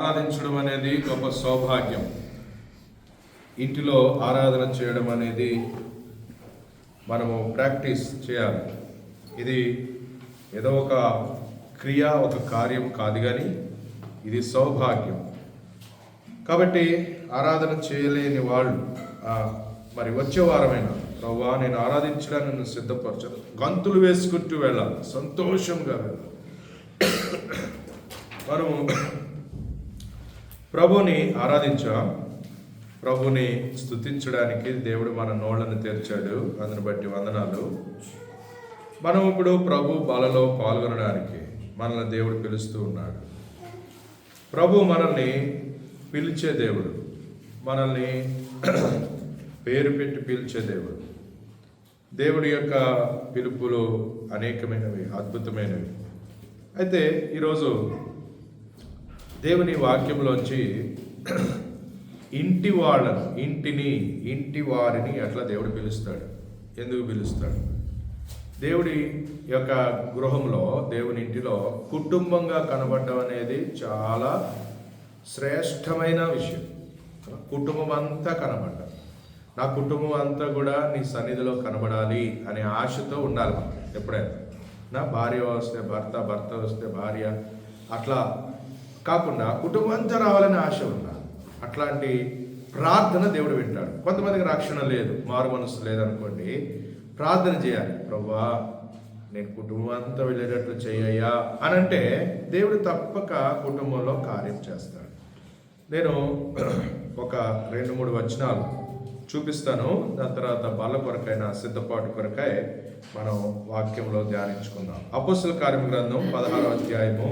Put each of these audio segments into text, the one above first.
ఆరాధించడం అనేది గొప్ప సౌభాగ్యం. ఇంటిలో ఆరాధన చేయడం అనేది మనము ప్రాక్టీస్ చేయాలి. ఇది ఏదో ఒక క్రియ, ఒక కార్యం కాదు, కానీ ఇది సౌభాగ్యం. కాబట్టి ఆరాధన చేయలేని వాళ్ళు మరి వచ్చే వారమైనా ప్రభువా నేను ఆరాధించడానికి నన్ను సిద్ధపరచాను, గంతులు వేసుకుంటూ వెళ్ళాలి, సంతోషంగా వెళ్ళాలి. మనము ప్రభుని ఆరాధించాం, ప్రభుని స్తుతించడానికి దేవుడు మన నోళ్ళను తెరిచాడు. అందుని బట్టి వందనాలు. మనం ఇప్పుడు ప్రభు బలలో పాల్గొనడానికి మనల్ని దేవుడు పిలుస్తూ ఉన్నాడు. ప్రభు మనల్ని పిలిచే దేవుడు, మనల్ని పేరు పెట్టి పిలిచే దేవుడు. దేవుడి యొక్క పిలుపులు అనేకమైనవి, అద్భుతమైనవి. అయితే ఈరోజు దేవుని వాక్యంలోంచి ఇంటి వాళ్ళను, ఇంటి వారిని ఎట్లా దేవుడు పిలుస్తాడు, ఎందుకు పిలుస్తాడు? దేవుడి యొక్క గృహంలో, దేవుని ఇంటిలో కుటుంబంగా కనబడడం అనేది చాలా శ్రేష్టమైన విషయం. కుటుంబం అంతా కనబడ్డ, నా కుటుంబం అంతా కూడా నీ సన్నిధిలో కనబడాలి అనే ఆశతో ఉండాలి మనం ఎప్పుడైనా. నా భార్య వస్తే భర్త, భర్త వస్తే భార్య, అట్లా కాకుండా కుటుంబం అంతా రావాలని ఆశ ఉండాలి. అట్లాంటి ప్రార్థన దేవుడు వింటాడు. కొంతమందికి రక్షణ లేదు, మారు మనసు లేదనుకోండి, ప్రార్థన చేయాలి, ప్రభువా నేను కుటుంబం అంతా వెళ్ళేటట్లు చేయ్యా అని అంటే దేవుడు తప్పక కుటుంబంలో కార్యం చేస్తాడు. నేను ఒక 2-3 వచనాలు చూపిస్తాను. దాని తర్వాత బల్ల కొరకైన సిద్ధపాటు కొరకై మనం వాక్యంలో ధ్యానించుకుందాం. అపోస్తల కార్యముల గ్రంథం 16వ అధ్యాయము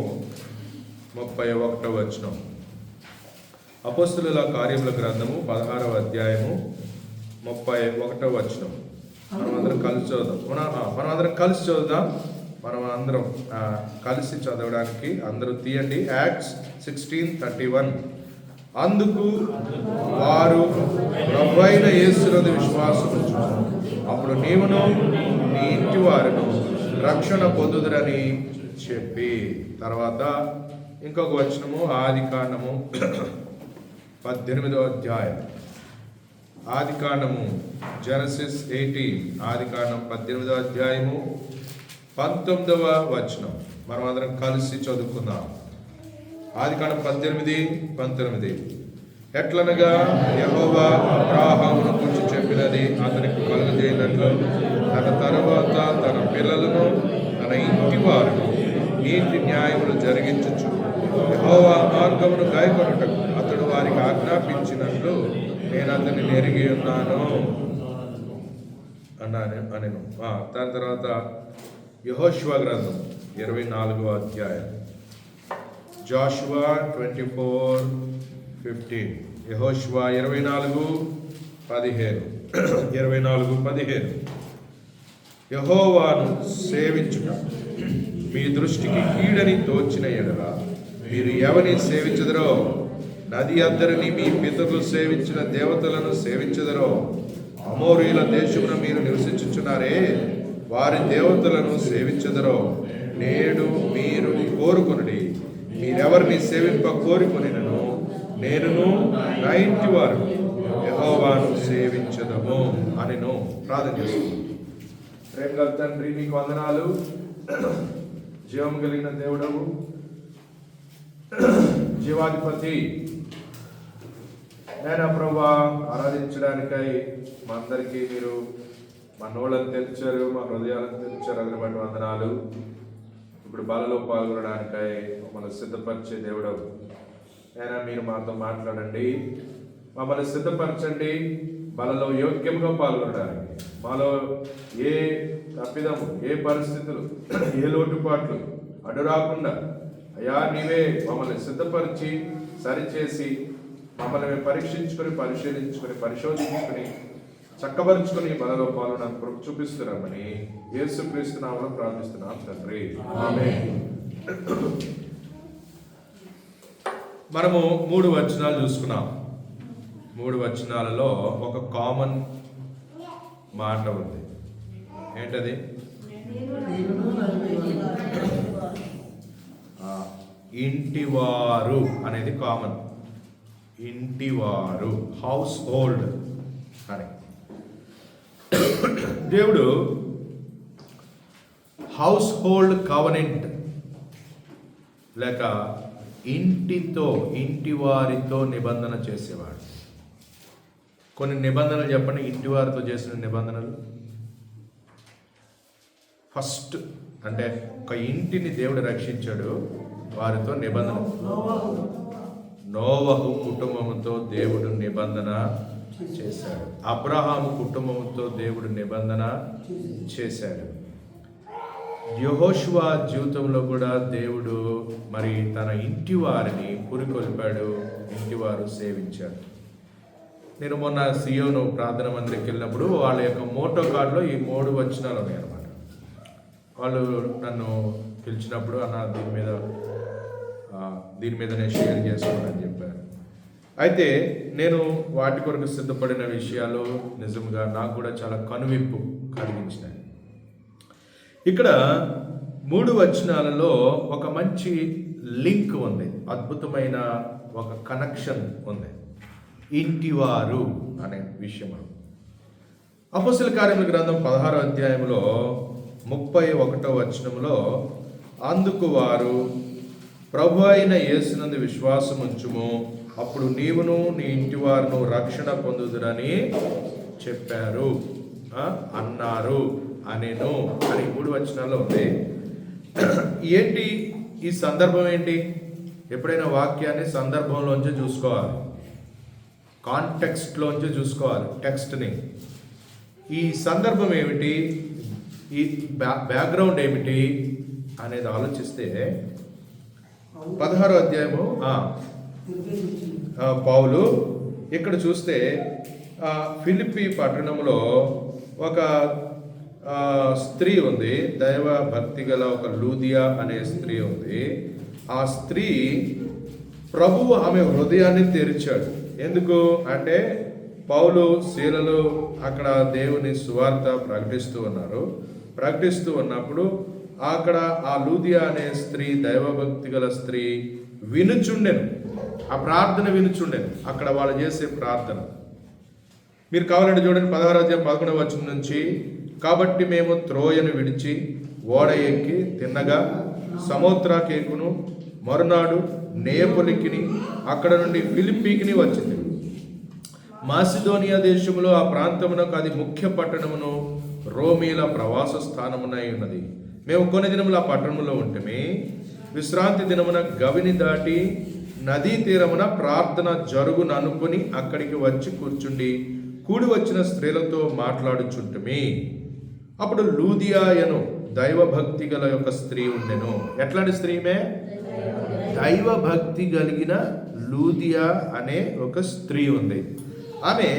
31వ వచనం. అపోస్తలుల కార్యముల గ్రంథము 16వ అధ్యాయము 31వ వచనం. మనం అందరం కలిసి చదువుదాం. మనం అందరం కలిసి చదవడానికి అందరూ తీయండి. యాక్ట్స్ 16:31. అందుకు వారు ప్రభువైన యేసునందు విశ్వాసం ఉంచుతారు, అప్పుడు నీవును నీ ఇంటి వారును రక్షణ పొందుదురని చెప్పి. తర్వాత ఇంకొక వచనము, ఆదికాండము 18వ అధ్యాయం. ఆదికాండము జెనసిస్ 18, ఆదికాండం 18వ అధ్యాయము 19వ వచనం. మనం అందరం కలిసి చదువుకుందాం. ఆదికాండం 18:19. ఎట్లనగా యెహోవా అబ్రాహామును గురించి చెప్పినది అతనికి కలుగజేయనట్లు తన తరువాత తన పిల్లలను తన ఇంటి వారును నీతి న్యాయములు జరిగించుచు యెహోవా మార్గమును గాయకొనుటకు అతడు వారికి ఆజ్ఞాపించినట్లు నేను అతన్ని ఎరిగి ఉన్నాను అనెను. దాని తర్వాత యెహోషువ గ్రంథం 24వ అధ్యాయం. జాషువా 24:15. యెహోషువ 24:15. యెహోవాను సేవించుట మీ దృష్టికి కీడని తోచిన ఎడల మీరు ఎవరిని సేవించదరో, నది అద్దరిని మీ పితరులు సేవించిన దేవతలను సేవించదరో, అమోరీల దేశమున మీరు నివసించుచున్నారే వారి దేవతలను సేవించదరో, నేడు మీరు కోరుకొనుడి, మీరెవరిని సేవింప కోరుకొనినను నేనును నా ఇంటి వారు యెహోవాను సేవించదము అనిను. ప్రార్థన చేసుకుంటాం. ప్రేమ తండ్రి, నీకు వందనాలు. జీవం కలిగిన దేవుడవు, జీవాధిపతి నేను ప్రభువా ఆరాధించడానికై మా అందరికీ మీరు మా నోళ్ళను తెరిచారు, మా హృదయాలను తెరిచారు. అందుని బట్టి వందనాలు. ఇప్పుడు బలలో పాల్గొనడానికై మమ్మల్ని సిద్ధపరిచే దేవుడవు అయినా మీరు మాతో మాట్లాడండి, మమ్మల్ని సిద్ధపరచండి. బలలో యోగ్యంగా పాల్గొనడానికి మాలో ఏ తప్పిదము, ఏ పరిస్థితులు, ఏ లోటుపాట్లు అడ్డు రాకుండా అయ్యా నీవే మమ్మల్ని సిద్ధపరిచి సరిచేసి మమ్మల్ని మేము పరీక్షించుకొని, పరిశీలించుకొని, పరిశోధించుకొని, చక్కబరుచుకొని బలలో పాల్గొనడానికి కృప చూపిస్తున్నామని యేసుక్రీస్తు నామములో ప్రార్థిస్తున్నాం తండ్రి, ఆమేన్. మనము 3 వచనాలు చూసుకున్నాం. 3 వచనాలలో ఒక కామన్ మాట ఉంది. ఏంటది? ఇంటివారు అనేది కామన్. ఇంటివారు, హౌస్ హోల్డ్ అని. దేవుడు హౌస్ హోల్డ్ కవనెంట్ లేక ఇంటి వారితో నిబంధన చేసేవాడు. కొన్ని నిబంధనలు చెప్పండి, ఇంటి వారితో చేసిన నిబంధనలు. ఫస్ట్ అంటే ఒక ఇంటిని దేవుడు రక్షించాడు, వారితో నిబంధన. నోవహు కుటుంబంతో దేవుడు నిబంధన చేశాడు. అబ్రహాము కుటుంబంతో దేవుడు నిబంధన చేశాడు. యెహోషువ జీవితంలో కూడా దేవుడు మరి తన ఇంటి వారిని పురికొల్పాడు, ఇంటివారు సేవించాడు. నేను మొన్న సియోను ప్రార్థన మందిరికి వెళ్ళినప్పుడు వాళ్ళ యొక్క మోటో కార్డులో ఈ 3 వచనాలు ఉన్నాయి అన్నమాట. వాళ్ళు నన్ను పిలిచినప్పుడు అన్న దీని మీద నేను షేర్ చేసుకోవాలని చెప్పారు. అయితే నేను వాటి కొరకు సిద్ధపడిన విషయాలు నిజంగా నాకు కూడా చాలా కనువిప్పు కలిగించినాయి. ఇక్కడ 3 వచనాలలో ఒక మంచి లింక్ ఉంది, అద్భుతమైన ఒక కనెక్షన్ ఉంది. ఇంటివారు అనే విషయం. అపోస్తలుల కార్యముల గ్రంథం 16వ అధ్యాయంలో 31వ వచనంలో, అందుకు వారు ప్రభు అయిన యేసునందు విశ్వాసం ఉంచుము, అప్పుడు నీవును నీ ఇంటి వారును రక్షణ పొందుదురని చెప్పారు అన్నారు అనేను అని 3 వచనాల్లో ఉంది. ఏంటి ఈ సందర్భం? ఏంటి? ఎప్పుడైనా వాక్యాన్ని సందర్భంలోంచి చూసుకోవాలి, కాంటెక్స్ట్లోంచి చూసుకోవాలి టెక్స్ట్ని. ఈ సందర్భం ఏమిటి, ఈ బ్యాక్గ్రౌండ్ ఏమిటి అనేది ఆలోచిస్తే 16వ అధ్యాయము పౌలు ఇక్కడ చూస్తే ఫిలిప్పీ పట్టణంలో ఒక స్త్రీ ఉంది, దైవ భక్తి గల ఒక లూదియా అనే స్త్రీ ఉంది. ఆ స్త్రీ ప్రభువు ఆమె హృదయాన్ని తెరిచాడు. ఎందుకు అంటే పౌలు శీలలు అక్కడ దేవుని సువార్త ప్రకటిస్తూ ఉన్నప్పుడు అక్కడ ఆ లూదియా అనే స్త్రీ, దైవభక్తి గల స్త్రీ వినుచుండెను, ఆ ప్రార్థన వినుచుండెను, అక్కడ వాళ్ళు చేసే ప్రార్థన. మీరు కావాలంటే చూడండి 16వ అధ్యాయం 11వ వచనం నుంచి, కాబట్టి మేము త్రోయను విడిచి ఓడ ఎక్కి తిన్నగా సముద్రకేకును మరునాడు నేపొలికిని అక్కడ నుండి ఫిలిప్పీకిని వచ్చింది. మాసిదోనియా దేశంలో ఆ ప్రాంతమునకు అది ముఖ్య పట్టణమును, రోమీల ప్రవాస స్థానమునై ఉన్నది. మేము కొన్ని దినములు ఆ పట్టణంలో ఉంటమే. విశ్రాంతి దినమున గవిని దాటి నదీ తీరమున ప్రార్థన జరుగును అనుకుని అక్కడికి వచ్చి కూర్చుండి కూడి వచ్చిన స్త్రీలతో మాట్లాడుచుంటుమి. అప్పుడు లూదియాయను దైవభక్తి గల యొక్క స్త్రీ ఉండెను. ఎట్లాంటి స్త్రీమే? దైవభక్తి కలిగిన లూదియా అనే ఒక స్త్రీ ఉంది. ఆమె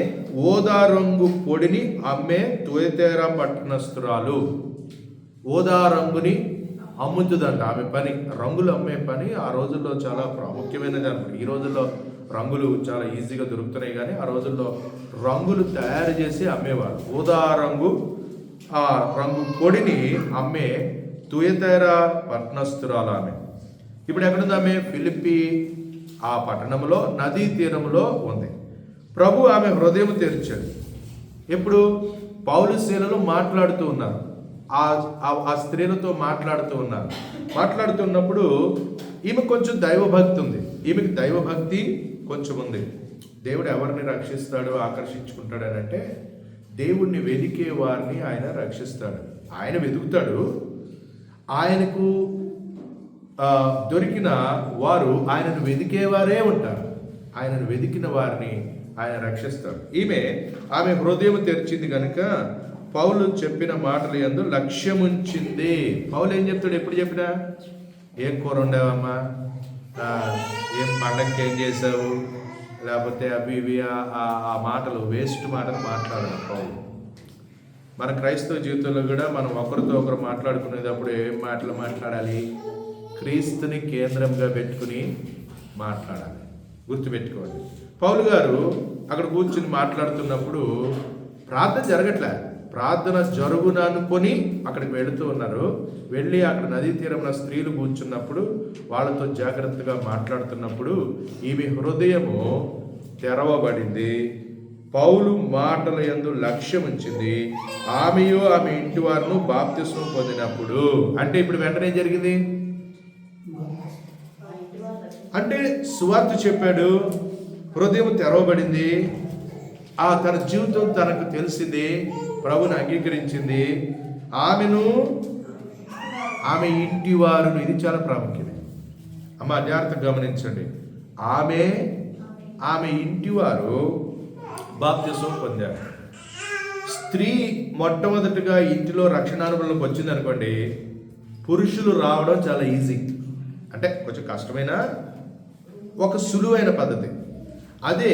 ఓదా రంగు పొడిని అమ్మే తుయతేరా పట్టణస్తురాలు. ఓదా రంగుని అమ్ముతుందంట ఆమె పని. రంగులు అమ్మే పని ఆ రోజుల్లో చాలా ప్రాముఖ్యమైనది అనమాట. ఈ రోజుల్లో రంగులు చాలా ఈజీగా దొరుకుతున్నాయి, కానీ ఆ రోజుల్లో రంగులు తయారు చేసి అమ్మేవారు. ఊదా రంగు, ఆ రంగు పొడిని అమ్మే తుయతేరా పట్టణస్తురాలు ఆమె. ఇప్పుడు ఎక్కడుంది ఆమె? ఫిలిప్పీ ఆ పట్టణంలో నదీ తీరంలో ఉంది. ప్రభు ఆమె హృదయం తెరిచాడు. ఎప్పుడు? పౌలు శీలలు మాట్లాడుతూ ఉన్నారు, ఆ స్త్రీలతో మాట్లాడుతున్నప్పుడు ఈమె కొంచెం దైవభక్తి ఉంది. ఈమెకి దైవభక్తి కొంచెం ఉంది. దేవుడు ఎవరిని రక్షిస్తాడు, ఆకర్షించుకుంటాడు అని అంటే, దేవుణ్ణి వెతికే వారిని ఆయన రక్షిస్తాడు. ఆయన వెతుకుతాడు, ఆయనకు దొరికిన వారు ఆయనను వెతికేవారే ఉంటారు. ఆయనను వెతికిన వారిని ఆయన రక్షిస్తాడు. ఆమె హృదయం తెరిచింది కనుక పౌలు చెప్పిన మాటలు యందు లక్ష్యముంచింది. పౌలు ఏం చెప్తాడు? ఎప్పుడు చెప్పినా, ఏం కూర ఉండేవమ్మా, ఏం పండగకి ఏం చేసావు, లేకపోతే అవి ఇవి ఆ మాటలు, వేస్ట్ మాటలు మాట్లాడడం పౌలు. మన క్రైస్తవ జీవితంలో కూడా మనం ఒకరితో ఒకరు మాట్లాడుకునేటప్పుడు ఏం మాటలు మాట్లాడాలి? క్రీస్తుని కేంద్రంగా పెట్టుకుని మాట్లాడాలి. గుర్తుపెట్టుకోండి. పౌలు గారు అక్కడ కూర్చుని మాట్లాడుతున్నప్పుడు ప్రార్థన జరగట్లే. ప్రార్థన జరుగును అనుకొని అక్కడికి వెళుతూ ఉన్నారు. వెళ్ళి అక్కడ నదీ తీరంలో స్త్రీలు కూర్చున్నప్పుడు వాళ్ళతో జాగ్రత్తగా మాట్లాడుతున్నప్పుడు ఈమె హృదయము తెరవబడింది. పౌలు మాటల యందు లక్ష్యం ఉంచింది. ఆమెయు ఆమె ఇంటి వారును బాప్తిస్మం పొందినప్పుడు, అంటే ఇప్పుడు వెంటనే జరిగింది అంటే సువార్త చెప్పాడు, హృదయం తెరవబడింది, తన జీవితం తనకు తెలిసింది, ప్రభుని అంగీకరించింది. ఆమెను ఆమె ఇంటి వారును, ఇది చాలా ప్రాముఖ్యమే అమ్మ, జాగ్రత్తగా గమనించండి. ఆమె ఇంటి వారు బాప్తిస్మం పొందారు. స్త్రీ మొట్టమొదటిగా ఇంటిలో రక్షణ అనుభవంలోకి వచ్చింది అనుకోండి, పురుషులు రావడం చాలా ఈజీ, అంటే కొంచెం కష్టమైన ఒక సులువైన పద్ధతి. అదే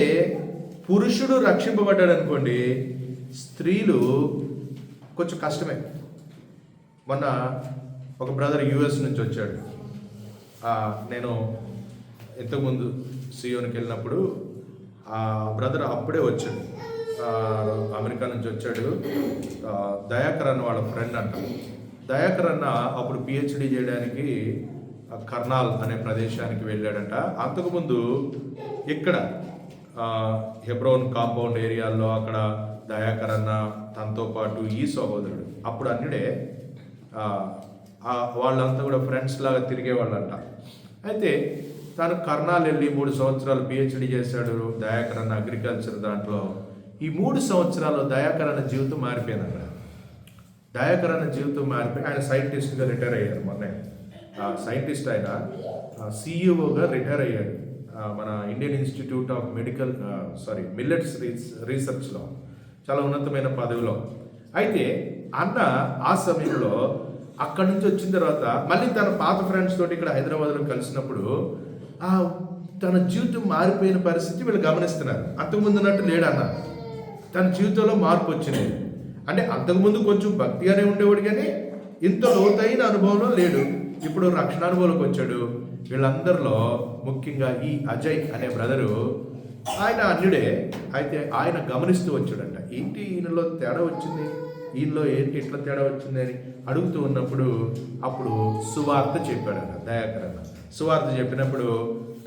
పురుషుడు రక్షింపబడ్డాడు అనుకోండి, స్త్రీలు కొంచెం కష్టమే. మొన్న ఒక బ్రదర్ యుఎస్ నుంచి వచ్చాడు. నేను ఇంతకుముందు సియోనికి వెళ్ళినప్పుడు ఆ బ్రదర్ అప్పుడే వచ్చాడు, అమెరికా నుంచి వచ్చాడు. దయాకర్ అన్న వాళ్ళ ఫ్రెండ్ అంట. దయాకర్ అన్న అప్పుడు పిహెచ్డి చేయడానికి కర్నాల్ అనే ప్రదేశానికి వెళ్ళాడంట. అంతకుముందు ఇక్కడ హెబ్రోన్ కాంపౌండ్ ఏరియాల్లో అక్కడ దయాకర్ అన్న, తనతో పాటు ఈ సహోదరుడు, అప్పుడు అన్నిడే వాళ్ళంతా కూడా ఫ్రెండ్స్ లాగా తిరిగేవాళ్ళంట. అయితే తను కర్నాల్ వెళ్ళి 3 సంవత్సరాలు పిహెచ్డి చేశాడు. దయాకర్ అన్న అగ్రికల్చర్ దాంట్లో. ఈ 3 సంవత్సరాలు దయాకర్ అన్న జీవితం మారిపోయిందంట. దయాకర్ అన్న జీవితం మారిపోయి ఆయన సైంటిస్ట్గా రిటైర్ అయ్యారు. మొన్న సైంటిస్ట్ ఆయన సిఇఓగా రిటైర్ అయ్యాడు మన ఇండియన్ ఇన్స్టిట్యూట్ ఆఫ్ మిల్లెట్స్ రీసెర్చ్లో, చాలా ఉన్నతమైన పదవిలో. అయితే అన్న ఆ సమయంలో అక్కడి నుంచి వచ్చిన తర్వాత మళ్ళీ తన పాత ఫ్రెండ్స్ తోటి ఇక్కడ హైదరాబాద్లో కలిసినప్పుడు తన జీవితం మారిపోయిన పరిస్థితి వీళ్ళు గమనిస్తున్నారు. అంతకుముందు ఉన్నట్టు లేడు అన్న, తన జీవితంలో మార్పు వచ్చింది. అంటే అంతకుముందు కొంచెం భక్తిగానే ఉండేవాడు, కానీ ఇంత లోతైన అనుభవంలో లేడు. ఇప్పుడు రక్షణ అనుభవంలోకి వచ్చాడు. వీళ్ళందరిలో ముఖ్యంగా ఈ అజయ్ అనే బ్రదరు, ఆయన అన్యుడే. అయితే ఆయన గమనిస్తూ వచ్చాడంట, ఏంటి ఈయనలో తేడా వచ్చింది, ఈయనలో ఏంటి ఇట్లా తేడా వచ్చింది అని అడుగుతూ ఉన్నప్పుడు అప్పుడు సువార్త చెప్పాడట దయాకర్ అన్న. సువార్త చెప్పినప్పుడు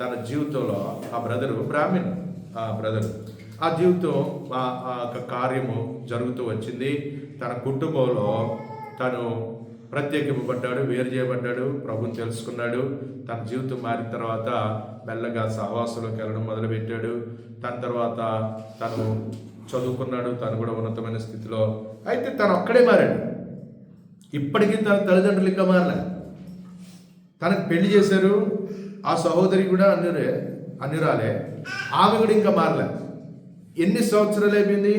తన జీవితంలో ఆ బ్రదరు బ్రాహ్మణ్, ఆ బ్రదరు ఆ జీవితం కార్యము జరుగుతూ వచ్చింది. తన కుటుంబంలో తను ప్రత్యేకింపబడ్డాడు, వేరు చేయబడ్డాడు, ప్రభుని తెలుసుకున్నాడు. తన జీవితం మారిన తర్వాత మెల్లగా సహవాసంలోకి వెళ్ళడం మొదలుపెట్టాడు. తన తర్వాత తను చదువుకున్నాడు, తను కూడా ఉన్నతమైన స్థితిలో. అయితే తను ఒక్కడే మారాడు. ఇప్పటికీ తన తల్లిదండ్రులు ఇంకా మారలే. తనకు పెళ్లి చేశారు, ఆ సహోదరి కూడా అన్యురాలే, ఆమె కూడా ఇంకా మారలే. ఎన్ని సంవత్సరాలు అయిపోయింది?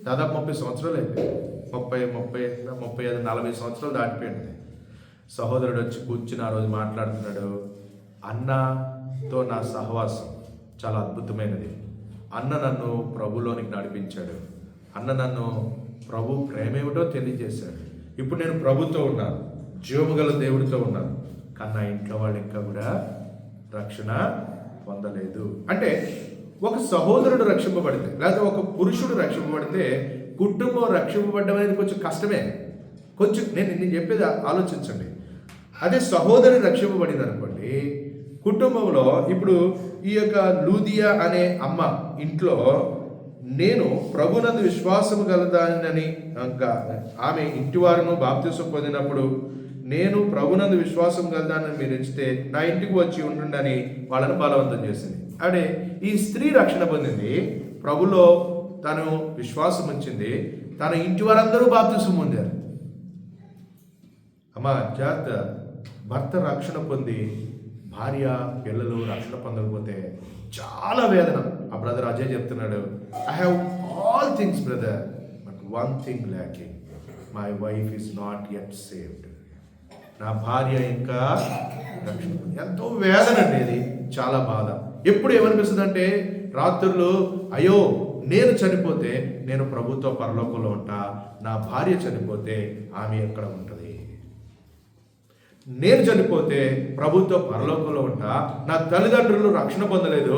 దాదాపు 30 సంవత్సరాలు అయిపోయింది. 35, 40 సంవత్సరాలు దాటిపోయింది. సహోదరుడు వచ్చి కూర్చుని ఆ రోజు మాట్లాడుతున్నాడు, అన్నతో నా సహవాసం చాలా అద్భుతమైనది. అన్న నన్ను ప్రభులోనికి నడిపించాడు. అన్న నన్ను ప్రభు ప్రేమేమిటో తెలియజేశాడు. ఇప్పుడు నేను ప్రభుతో ఉన్నాను, జీవముగల దేవుడితో ఉన్నాను, కానీ నా ఇంట్లో వాళ్ళు ఇంకా కూడా రక్షణ పొందలేదు. అంటే ఒక సహోదరుడు రక్షింపబడితే, లేకపోతే ఒక పురుషుడు రక్షింపబడితే కుటుంబం రక్షింపబడడం అనేది కొంచెం కష్టమే. కొంచెం నేను చెప్పేది ఆలోచించండి. అదే సహోదరి రక్షింపబడింది అనుకోండి, కుటుంబంలో ఇప్పుడు ఈ యొక్క లూదియా అనే అమ్మ ఇంట్లో నేను ప్రభునందు విశ్వాసము గలదానని ఆమె ఇంటివారును బాప్తిసం పొందినప్పుడు నేను ప్రభునందు విశ్వాసం గలదానని మీరు ఎంచితే నా ఇంటికి వచ్చి ఉండండి వాళ్ళని బలవంతం చేసింది. అంటే ఈ స్త్రీ రక్షణ పొందింది, ప్రభులో తను విశ్వాసం ఉంచింది, తన ఇంటి వారందరూ బాప్తిసం పొందారు. అమ్మ జాగ్రత్త, భర్త రక్షణ పొంది భార్య పిల్లలు రక్షణ పొందకపోతే చాలా వేదన. ఆ బ్రదర్ అజయ్ చెప్తున్నాడు, I have all things brother but one thing lacking, my wife is not yet saved. నా భార్య ఇంకా రక్షణ. ఎంతో వేదన అండి, ఇది చాలా బాధ. ఎప్పుడు ఏమనిపిస్తుంది అంటే రాత్రులు, అయ్యో నేను చనిపోతే నేను ప్రభుత్వ పరలోకంలో ఉంటా, నా భార్య చనిపోతే ఆమె ఎక్కడ ఉంటుంది, నేను చనిపోతే ప్రభుత్వ పరలోకంలో ఉంటా, నా తల్లిదండ్రులు రక్షణ పొందలేదు,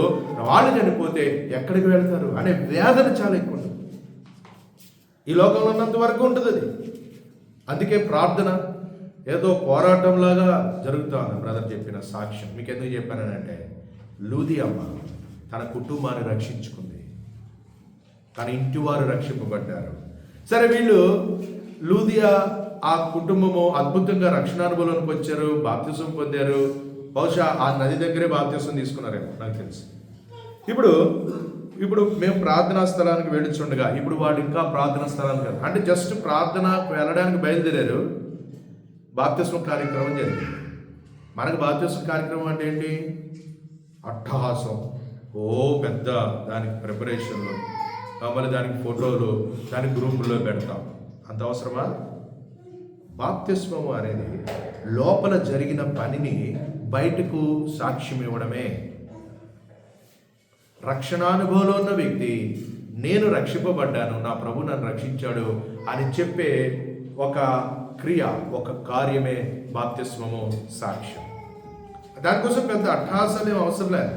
వాళ్ళు చనిపోతే ఎక్కడికి వెళ్తారు అనే వేదన చాలా ఎక్కువ ఉంటుంది. ఈ లోకంలో ఉన్నంత వరకు ఉంటుంది అది. అందుకే ప్రార్థన ఏదో పోరాటంలాగా జరుగుతూ ఉంది. బ్రదర్ చెప్పిన సాక్ష్యం మీకు ఎందుకు చెప్పానంటే, లూది అమ్మ తన కుటుంబాన్ని రక్షించుకుంది, తన ఇంటి వారు రక్షింపబడ్డారు. సరే, వీళ్ళు లూదియా ఆ కుటుంబము అద్భుతంగా రక్షణానుభవంలోకి వచ్చారు, బాప్తిసం పొందారు. బహుశా ఆ నది దగ్గరే బాప్తిసం తీసుకున్నారేమో నాకు తెలిసి. ఇప్పుడు మేము ప్రార్థనా స్థలానికి వెళ్ళుచుండగా, ఇప్పుడు వాడు ఇంకా ప్రార్థనా స్థలానికి అంటే జస్ట్ ప్రార్థన వెళ్ళడానికి బయలుదేరారు, బాప్తిస్మ కార్యక్రమం జరిగింది. మనకు బాప్తిస్మ కార్యక్రమం అంటే ఏంటి? అట్టహాసం, పెద్ద దానికి ప్రిపరేషన్లు, మళ్ళీ దానికి ఫోటోలు, దానికి గ్రూపుల్లో పెడతాం. అంత అవసరమా? బాప్తిస్మము అనేది లోపల జరిగిన పనిని బయటకు సాక్ష్యం ఇవ్వడమే. రక్షణానుభవంలో ఉన్న వ్యక్తి నేను రక్షింపబడ్డాను, నా ప్రభు నన్ను రక్షించాడు అని చెప్పే ఒక క్రియ, ఒక కార్యమే బాప్తిస్మము సాక్ష్యం. దానికోసం పెద్ద అట్టహాసాలు అవసరం లేదు.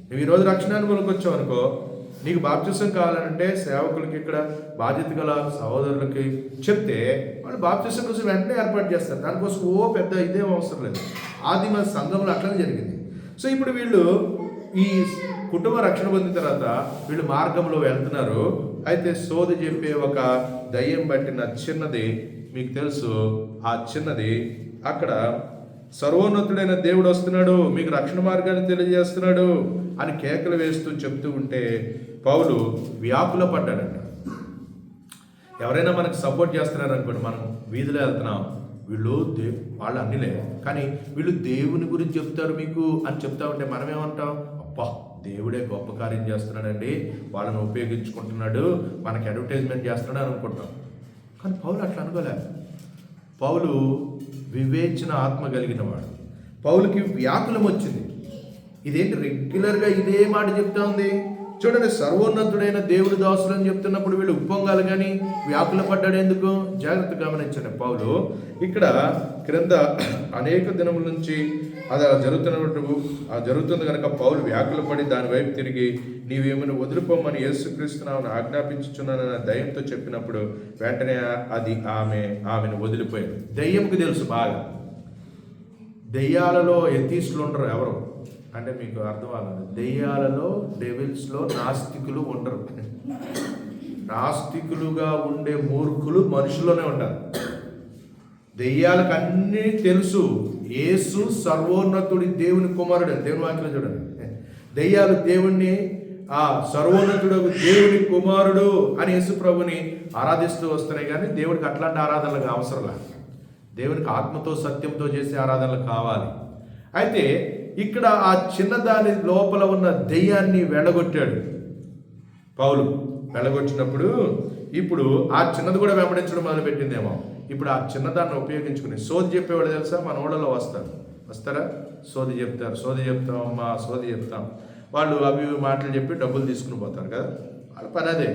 నువ్వు ఈరోజు రక్షణానుభవంలోకి వచ్చావు అనుకో, నీకు బాప్తిసం కావాలంటే సేవకులకి, ఇక్కడ బాధ్యత గల సహోదరులకి చెప్తే వాళ్ళు బాప్తిసం కోసం వెంటనే ఏర్పాటు చేస్తారు. దానికోసం పెద్ద ఇదేం అవసరం లేదు. ఆదిమ సంఘంలో అట్లనే జరిగింది. సో ఇప్పుడు వీళ్ళు ఈ కుటుంబ రక్షణ పొందిన తర్వాత వీళ్ళు మార్గంలో వెళ్తున్నారు. అయితే సోది చెప్పే ఒక దయ్యం పట్టిన చిన్నది, మీకు తెలుసు, ఆ చిన్నది అక్కడ సర్వోన్నతుడైన దేవుడు వస్తున్నాడు, మీకు రక్షణ మార్గాన్ని తెలియజేస్తున్నాడు అని కేకలు వేస్తూ చెప్తూ ఉంటే పౌలు వ్యాకుల పడ్డాడంట. ఎవరైనా మనకు సపోర్ట్ చేస్తున్నారు అనుకోండి, మనం వీధిలో వెళ్తున్నాం, వీళ్ళు వాళ్ళు అన్నిలే, కానీ వీళ్ళు దేవుని గురించి చెప్తారు మీకు అని చెప్తా ఉంటే మనం ఏమంటాం? అబ్బా, దేవుడే గొప్ప కార్యం చేస్తున్నాడండి, వాళ్ళని ఉపయోగించుకుంటున్నాడు, మనకి అడ్వర్టైజ్మెంట్ చేస్తున్నాడు అనుకుంటాం. కానీ పౌలు అట్లా అనుకోలేదు. పౌలు వివేచన ఆత్మ కలిగిన వాడు. పౌలుకి వ్యాకులం వచ్చింది. ఇదేంటి రెగ్యులర్గా ఇదే మాట చెప్తా ఉంది? చూడండి, సర్వోన్నతుడైన దేవుడి దాసులు అని చెప్తున్నప్పుడు వీళ్ళు ఉప్పొంగాలి, కానీ వ్యాకుల పడ్డాడు ఎందుకు? జాగ్రత్త గమనించండి. పౌలు ఇక్కడ క్రింద అనేక దినముల నుంచి అది జరుగుతుంది కనుక పౌలు వ్యాకుల పడి దాని వైపు తిరిగి, నీవేమైనా వదిలిపోమని యేసుక్రీస్తునామని ఆజ్ఞాపించుచున్నానని దయ్యంతో చెప్పినప్పుడు వెంటనే అది ఆమెను వదిలిపోయింది. దయ్యంకి తెలుసు బాగా, దెయ్యాలలో ఎథీస్టులు ఉండరు ఎవరు అంటే, మీకు అర్థం అవ్వదు. దెయ్యాలలో, డెవిల్స్లో నాస్తికులు ఉండరు. నాస్తికులుగా ఉండే మూర్ఖులు మనుషుల్లోనే ఉంటారు. దెయ్యాలకు అన్నీ తెలుసు, యేసు సర్వోన్నతుడి దేవుని కుమారుడు. దేవుని వాక్యంలో చూడండి, దెయ్యాలు దేవుణ్ణి సర్వోన్నతుడు దేవుని కుమారుడు అని యేసు ప్రభుని ఆరాధిస్తూ వస్తున్నాయి. కానీ దేవుడికి అట్లాంటి ఆరాధనలకు అవసరం లేదు. దేవునికి ఆత్మతో సత్యంతో చేసే ఆరాధనలు కావాలి. అయితే ఇక్కడ ఆ చిన్నదాని లోపల ఉన్న దెయ్యాన్ని వెళ్ళగొట్టాడు పౌలు. వెళ్ళగొట్టినప్పుడు ఇప్పుడు ఆ చిన్నది కూడా వెంబడించడం మొదలుపెట్టిందేమో. ఇప్పుడు ఆ చిన్నదాన్ని ఉపయోగించుకుని సోది చెప్పేవాడు తెలుసా, మన ఊళ్ళలో వస్తారా, సోది చెప్తాం. వాళ్ళు అవి మాటలు చెప్పి డబ్బులు తీసుకుని పోతారు కదా, వాళ్ళ పని అదే.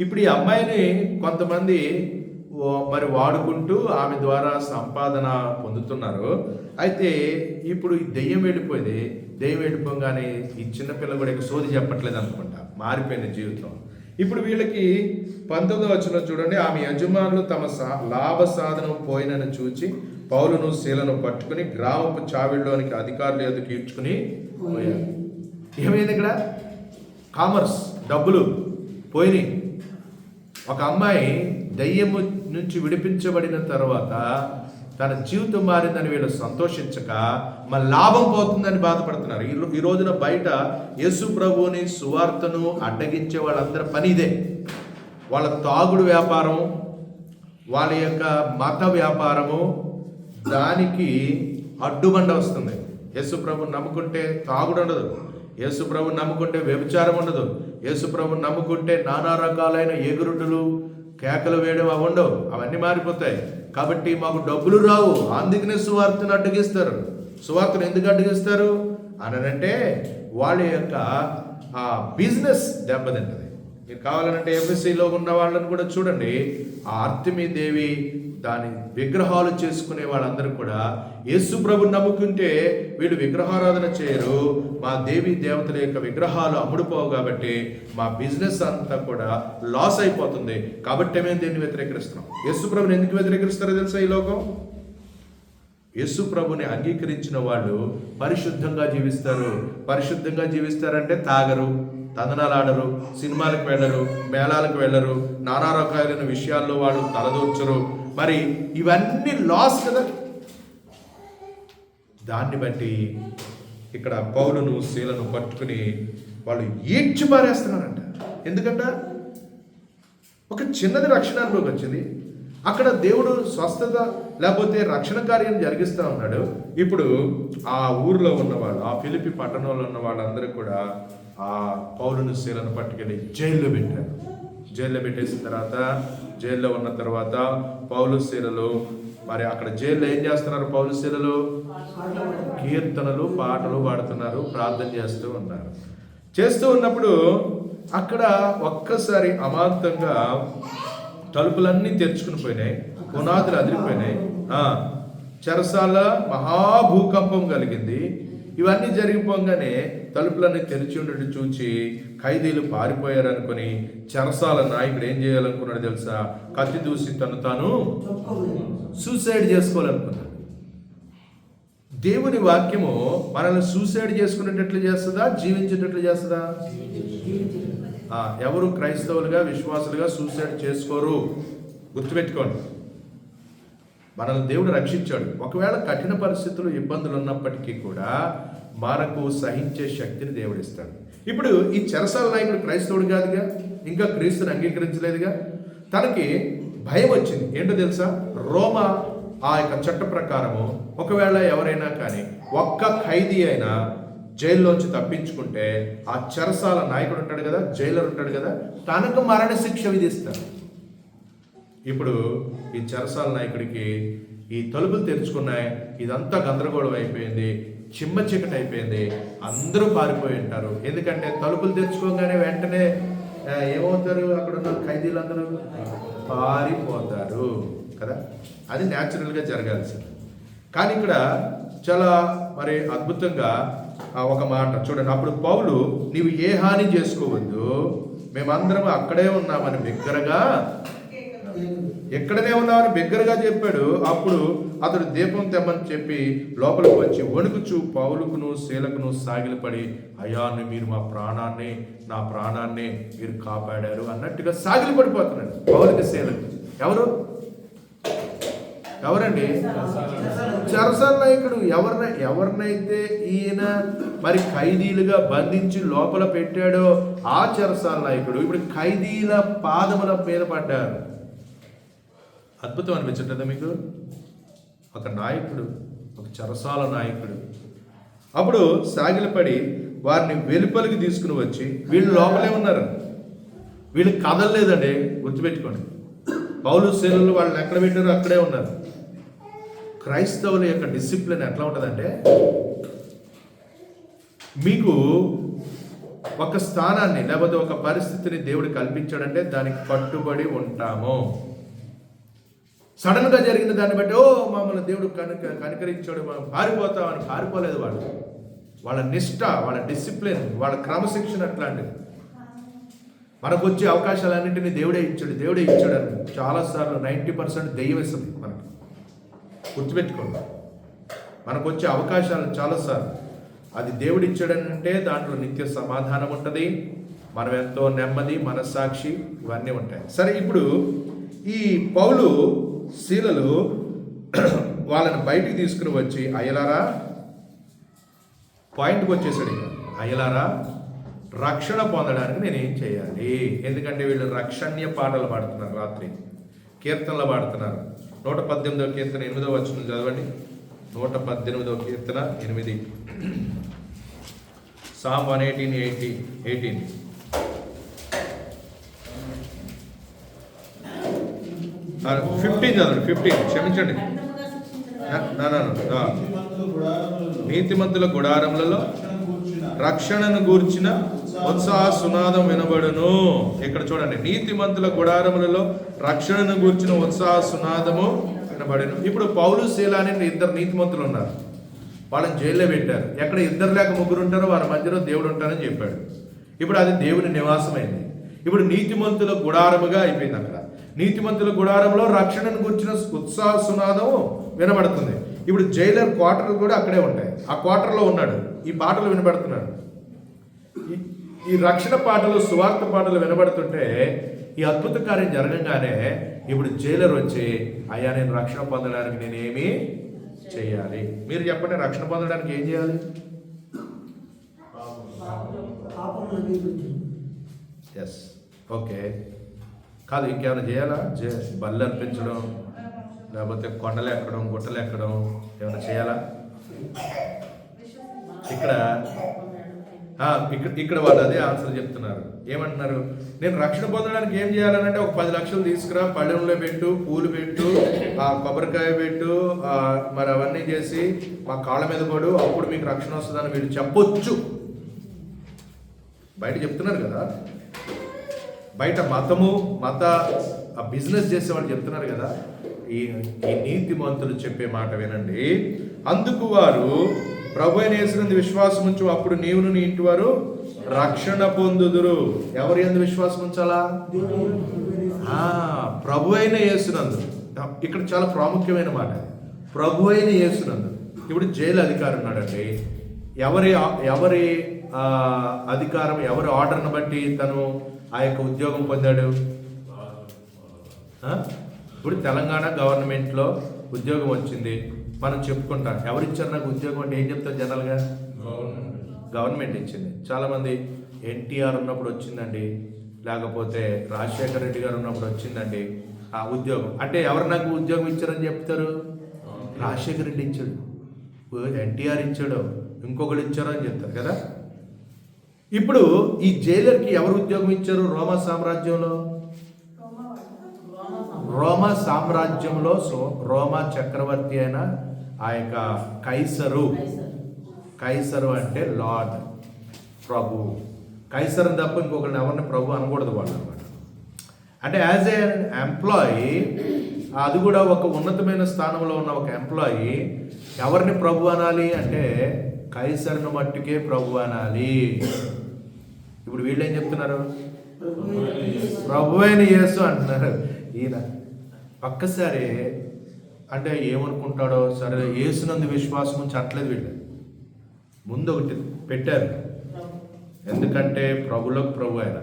ఇప్పుడు ఈ అమ్మాయిని కొంతమంది మరి వాడుకుంటూ ఆమె ద్వారా సంపాదన పొందుతున్నారు. అయితే ఇప్పుడు ఈ దెయ్యం వెళ్ళిపోగానే ఈ చిన్నపిల్ల కూడా సోది చెప్పట్లేదు అనుకుంటా, మారిపోయిన జీవితం. ఇప్పుడు వీళ్ళకి 19వ వచనం చూడండి, ఆమె యజమానులు తమ లాభ సాధనం పోయినని చూచి పౌలును శీలను పట్టుకుని గ్రామపు చావిళ్ళలోనికి అధికారులు ఎదుకు ఈడ్చుకుని పోయారు. ఏమైంది ఇక్కడ? కామర్స్, డబ్బులు పోయినాయి. ఒక అమ్మాయి దయ్యము నుంచి విడిపించబడిన తర్వాత తన జీవితం మారిందని వీళ్ళు సంతోషించక మన లాభం పోతుందని బాధపడుతున్నారు. ఈ రోజున బయట యేసు ప్రభువుని సువార్తను అడ్డగించే వాళ్ళందరి పని ఇదే. వాళ్ళ తాగుడు వ్యాపారం, వాళ్ళ యొక్క మత వ్యాపారము, దానికి అడ్డుబండ వస్తుంది. యేసు ప్రభుని నమ్ముకుంటే తాగుడు ఉండదు, యేసు ప్రభుని నమ్ముకుంటే వ్యభిచారం ఉండదు, యేసు ప్రభుని నమ్ముకుంటే నానా రకాలైన ఎగురుడులు, కేకలు వేయడం అవి ఉండవు, అవన్నీ మారిపోతాయి. కాబట్టి మాకు డబ్బులు రావు, అందుకనే సువార్తను అడ్డగిస్తారు. సువార్తను ఎందుకు అడ్డగిస్తారు అనంటే వాళ్ళ యొక్క బిజినెస్ దెబ్బతింటది. మీరు కావాలంటే ఎఫ్ఎస్సిలో ఉన్న వాళ్ళని కూడా చూడండి. ఆ ఆర్తిమీ దేవి దాని విగ్రహాలు చేసుకునే వాళ్ళందరూ కూడా యేసు ప్రభుని నమ్ముకుంటే వీళ్ళు విగ్రహారాధన చేయరు, మా దేవి దేవతల యొక్క విగ్రహాలు అమ్ముడుపోవు కాబట్టి మా బిజినెస్ అంతా కూడా లాస్ అయిపోతుంది, కాబట్టి మేము దీన్ని వ్యతిరేకిస్తున్నాం. యేసు ప్రభుని ఎందుకు వ్యతిరేకిస్తారో తెలుసా? ఈ లోకం యేసు ప్రభుని అంగీకరించిన వాళ్ళు పరిశుద్ధంగా జీవిస్తారు. పరిశుద్ధంగా జీవిస్తారంటే తాగరు, తందనాలు ఆడరు, సినిమాలకు వెళ్ళరు, మేళాలకు వెళ్ళరు, నానా రకాలైన విషయాల్లో వాళ్ళు తలదూర్చరు. మరి ఇవన్నీ లాస్ కదా. దాన్ని బట్టి ఇక్కడ పౌలును శీలను పట్టుకుని వాళ్ళు ఈడ్చి పారేస్తున్నారంట. ఎందుకంట? ఒక చిన్నది రక్షణ అనుభవం వచ్చింది, అక్కడ దేవుడు స్వస్థత లేకపోతే రక్షణ కార్యం జరిగిస్తూ ఉన్నాడు. ఇప్పుడు ఆ ఊరిలో ఉన్నవాళ్ళు, ఆ ఫిలిప్పి పట్టణంలో ఉన్న వాళ్ళందరూ కూడా ఆ పౌలును శీలను పట్టుకెళ్ళి జైల్లో పెట్టారు. జైల్లో పెట్టేసిన తర్వాత, జైల్లో ఉన్న తర్వాత పౌలు శీలలు మరి అక్కడ జైల్లో ఏం చేస్తున్నారు? పౌలు శీలలు కీర్తనలు పాటలు పాడుతున్నారు, ప్రార్థన చేస్తూ ఉన్నారు. చేస్తూ ఉన్నప్పుడు అక్కడ ఒక్కసారి అమాంతంగా తలుపులన్నీ తెరుచుకుని పోయినాయి, పునాదులు అదిరిపోయినాయి, చెరసాల మహాభూకంపం కలిగింది. ఇవన్నీ జరిగిపోగానే తలుపులన్నీ తెరిచి ఉండడం చూచి ఖైదీలు పారిపోయారు అనుకుని చెరసాల నాయకుడు ఏం చేయాలనుకున్నాడు తెలుసా? కత్తి దూసి తాను సూసైడ్ చేసుకోవాలనుకున్నాడు. దేవుని వాక్యము మనల్ని సూసైడ్ చేసుకునేటట్లు చేస్తుందా, జీవించేటట్లు చేస్తుందా? ఎవరు క్రైస్తవులుగా విశ్వాసులుగా సూసైడ్ చేసుకోరు, గుర్తుపెట్టుకోండి. మనల్ని దేవుడు రక్షించాడు. ఒకవేళ కఠిన పరిస్థితులు, ఇబ్బందులు ఉన్నప్పటికీ కూడా మనకు సహించే శక్తిని దేవుడు ఇస్తాడు. ఇప్పుడు ఈ చెరసాల నాయకుడు క్రైస్తవుడు కాదుగా, ఇంకా క్రీస్తుని అంగీకరించలేదుగా. తనకి భయం వచ్చింది. ఏంటో తెలుసా? రోమా ఆ యొక్క చట్ట ప్రకారము ఒకవేళ ఎవరైనా కానీ ఒక్క ఖైదీ అయినా జైల్లోంచి తప్పించుకుంటే ఆ చెరసాల నాయకుడు ఉంటాడు కదా, జైలర్ ఉంటాడు కదా, తనకు మరణ శిక్ష విధిస్తారు. ఇప్పుడు ఈ చెరసాల నాయకుడికి ఈ తలుపులు తెరుచుకున్నాయి, ఇదంతా గందరగోళం అయిపోయింది, చిమ్మ చీకటి అయిపోయింది, అందరూ పారిపోయి ఉంటారు. ఎందుకంటే తలుపులు తెరుచుకోగానే వెంటనే ఏమవుతారు? అక్కడ ఉన్న ఖైదీలందరూ పారిపోతారు కదా. అది న్యాచురల్గా జరగాల్సింది. కానీ ఇక్కడ చాలా మరి అద్భుతంగా ఒక మాట చూడండి. అప్పుడు పౌలు, నీవు ఏ హాని చేసుకోవద్దు, మేమందరం అక్కడే ఉన్నామని బిగ్గరగా, ఎక్కడనే ఉన్నామని బిగ్గరగా చెప్పాడు. అప్పుడు అతడు దీపం తెమ్మని చెప్పి లోపలికి వచ్చి వణుకుచూ పౌలుకును శీలకును సాగిలపడి, అయ్యా మీరు మా ప్రాణాన్ని, నా ప్రాణాన్ని మీరు కాపాడారు అన్నట్టుగా సాగిలి పడిపోతున్నాడు పౌలుకి శీలకు. ఎవరండి? చెరసాల నాయకుడు. ఎవరినైతే ఈయన మరి ఖైదీలుగా బంధించి లోపల పెట్టాడో ఆ చెరసాల నాయకుడు ఇప్పుడు ఖైదీల పాదముల మీద పడ్డారు. అద్భుతం అనిపించట్లేదా మీకు? ఒక నాయకుడు, ఒక చెరసాల నాయకుడు. అప్పుడు సాగిలపడి వారిని వెలుపలికి తీసుకుని వచ్చి, వీళ్ళు లోపలే ఉన్నారు, వీళ్ళు కదలలేదండి, గుర్తుపెట్టుకోండి. పౌలు శీలలు వాళ్ళని ఎక్కడ పెట్టారో అక్కడే ఉన్నారు. క్రైస్తవుల యొక్క డిసిప్లిన్ ఎట్లా ఉంటుందంటే, మీకు ఒక స్థానాన్ని లేకపోతే ఒక పరిస్థితిని దేవుడు కల్పించాడంటే దానికి కట్టుబడి ఉంటాము. సడన్గా జరిగిన దాన్ని బట్టి మమ్మల్ని దేవుడు కనికరించాడు, మనం పారిపోతామని పారిపోలేదు. వాళ్ళ నిష్ఠ, వాళ్ళ డిసిప్లిన్, వాళ్ళ క్రమశిక్షణ అట్లాంటిది. మనకు వచ్చే అవకాశాలన్నింటినీ దేవుడే ఇచ్చాడు అని చాలాసార్లు 90% దెయ్యం ఇస్తుంది మనకు. గుర్తుపెట్టుకోండి, మనకు వచ్చే అవకాశాలు చాలాసార్లు అది దేవుడు ఇచ్చాడనంటే దాంట్లో నిత్య సమాధానం ఉంటుంది, మనం ఎంతో నెమ్మది, మనస్సాక్షి ఇవన్నీ ఉంటాయి. సరే, ఇప్పుడు ఈ పౌలు శీలలు వాళ్ళని బయటికి తీసుకుని వచ్చి, అయ్యలారా, పాయింట్కి వచ్చేసాడు ఇక, అయ్యలారా, రక్షణ పొందడానికి నేనేం చేయాలి? ఎందుకంటే వీళ్ళు రక్షణ్య పాటలు పాడుతున్నారు, రాత్రి కీర్తనలు పాడుతున్నారు. 118వ కీర్తన 8వ వచనం చదవండి. 118వ కీర్తన 8. Psalm 118:18. చదవండి. 15 క్షమించండి. నీతిమంతుల గుడారములలో రక్షణను గూర్చిన ఉత్సాహ సునాదం వినబడును. ఇక్కడ చూడండి, నీతిమంతుల గుడారములలో రక్షణను గూర్చిన ఉత్సాహ సునాదము వినబడును. ఇప్పుడు పౌలు శీల అనే ఇద్దరు నీతిమంతులు ఉన్నారు, వాళ్ళని జైల్లో పెట్టారు. ఎక్కడ ఇద్దరు లేక ముగ్గురు ఉంటారో వారి మధ్యలో దేవుడు ఉంటారని చెప్పాడు. ఇప్పుడు అది దేవుని నివాసమైంది. ఇప్పుడు నీతిమంతుల గుడారముగా అయిపోయింది. అక్కడ నీతిమంతుల గుడారంలో రక్షణను గురించిన ఉత్సాహ సునాదం వినబడుతుంది. ఇప్పుడు జైలర్ క్వార్టర్లు కూడా అక్కడే ఉంటాయి. ఆ క్వార్టర్లో ఉన్నాడు, ఈ పాటలు వినబడుతున్నాడు. ఈ రక్షణ పాటలు, సువార్త పాటలు వినబడుతుంటే ఈ అద్భుత కార్యం జరగంగానే ఇప్పుడు జైలర్ వచ్చి, అయ్యా నేను రక్షణ పొందడానికి నేనేమి చేయాలి? మీరు చెప్పండి, రక్షణ పొందడానికి ఏం చేయాలి? Yes, okay. కాదు, ఇంకేమైనా చేయాలా? బళ్ళు అర్పించడం, లేకపోతే కొండలు ఎక్కడం, గుట్టలు ఎక్కడం, ఏమైనా చేయాలా? ఇక్కడ వాళ్ళు అదే ఆన్సర్ చెప్తున్నారు. ఏమంటున్నారు? నేను రక్షణ పొందడానికి ఏం చేయాలనంటే, ఒక 10 లక్షలు తీసుకురా, పళ్ళెంలో పెట్టు, పూలు పెట్టు, కొబ్బరికాయ పెట్టు, మరి అవన్నీ చేసి మా కాళ్ళ మీద పడు, అప్పుడు మీకు రక్షణ వస్తుందని మీరు చెప్పొచ్చు. బయట చెప్తున్నారు కదా, బయట మత బిజినెస్ చేసేవాళ్ళు చెప్తున్నారు కదా. ఈ నీతిమంతులు చెప్పే మాట వినండి. అందుకు వారు ప్రభు అయిన యేసునందు విశ్వాసం ఉంచు, అప్పుడు నీవును నీ ఇంటి వారు రక్షణ పొందుదురు. ఎవరి యందు విశ్వాసం ఉంచాలా? ప్రభు అయిన యేసునందు. ఇక్కడ చాలా ప్రాముఖ్యమైన మాట, ప్రభు అయిన యేసునందు. ఇప్పుడు జైలు అధికారి ఉన్నాడండి. ఎవరి అధికారం, ఎవరి ఆర్డర్ని బట్టి తను ఆ యొక్క ఉద్యోగం పొందాడు? ఇప్పుడు తెలంగాణ గవర్నమెంట్లో ఉద్యోగం వచ్చింది, మనం చెప్పుకుంటాం. ఎవరిచ్చారు నాకు ఉద్యోగం అంటే ఏం చెప్తారు జనరల్గా? గవర్నమెంట్ ఇచ్చింది. చాలామంది ఎన్టీఆర్ ఉన్నప్పుడు వచ్చిందండి, లేకపోతే రాజశేఖర రెడ్డి గారు ఉన్నప్పుడు వచ్చిందండి ఆ ఉద్యోగం. అంటే ఎవరు నాకు ఉద్యోగం ఇచ్చారని చెప్తారు? రాజశేఖర రెడ్డి ఇచ్చాడు, ఎన్టీఆర్ ఇచ్చాడు, ఇంకొకరు ఇచ్చారు అని చెప్తారు కదా. ఇప్పుడు ఈ జైలర్కి ఎవరు ఉద్యోగం ఇచ్చారు? రోమా సామ్రాజ్యంలో రోమా చక్రవర్తి అయిన ఆ యొక్క కైసరు అంటే లార్డ్, ప్రభు. కైసరు తప్ప ఇంకొకరిని ఎవరిని ప్రభు అనకూడదు వాళ్ళు అనమాట. అంటే యాజ్ ఏ ఎంప్లాయీ, అది కూడా ఒక ఉన్నతమైన స్థానంలో ఉన్న ఒక ఎంప్లాయీ ఎవరిని ప్రభు అనాలి అంటే కైసరుని మట్టుకే ప్రభు అనాలి. ఇప్పుడు వీళ్ళు ఏం చెప్తున్నారు? ప్రభు అయిన యేసు అంటున్నారు. ఈయన ఒక్కసారి అంటే ఏమనుకుంటాడో, సరే యేసునందు విశ్వాసం ఉంచట్లేదు. వీళ్ళు ముందు ఒకటి పెట్టారు, ఎందుకంటే ప్రభులకు ప్రభు ఆయన.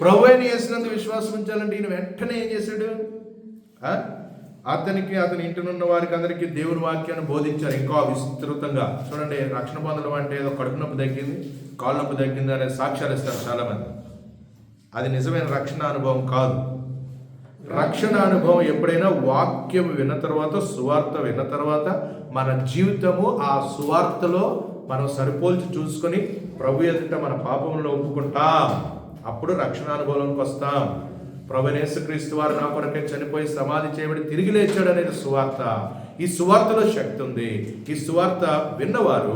ప్రభు అయిన యేసునందు విశ్వాసం ఉంచాలంటే ఈయన వెంటనే ఏం చేశాడు? అతని ఇంటినున్న వారికి అందరికీ దేవుని వాక్యాన్ని బోధించారు ఇంకా విస్తృతంగా. చూడండి, రక్షణ పొందడం అంటే ఏదో కడుపు నొప్పి తగ్గింది, కాళ్ళ నొప్పి తగ్గింది అనే సాక్ష్యాలు ఇస్తారు చాలామంది. అది నిజమైన రక్షణ అనుభవం కాదు. రక్షణ అనుభవం ఎప్పుడైనా వాక్యం విన్న తర్వాత, సువార్త విన్న తర్వాత మన జీవితము ఆ సువార్తలో మనం సరిపోల్చి చూసుకొని ప్రభు ఎదుట మన పాపంలో ఒప్పుకుంటాం, అప్పుడు రక్షణ అనుభవంలోకి వస్తాం. ప్రభు యేసుక్రీస్తు వారు నా కొరకే చనిపోయి సమాధి చేయబడి తిరిగి లేచాడు అనేది సువార్త. ఈ సువార్తలో శక్తి ఉంది. ఈ సువార్త విన్నవారు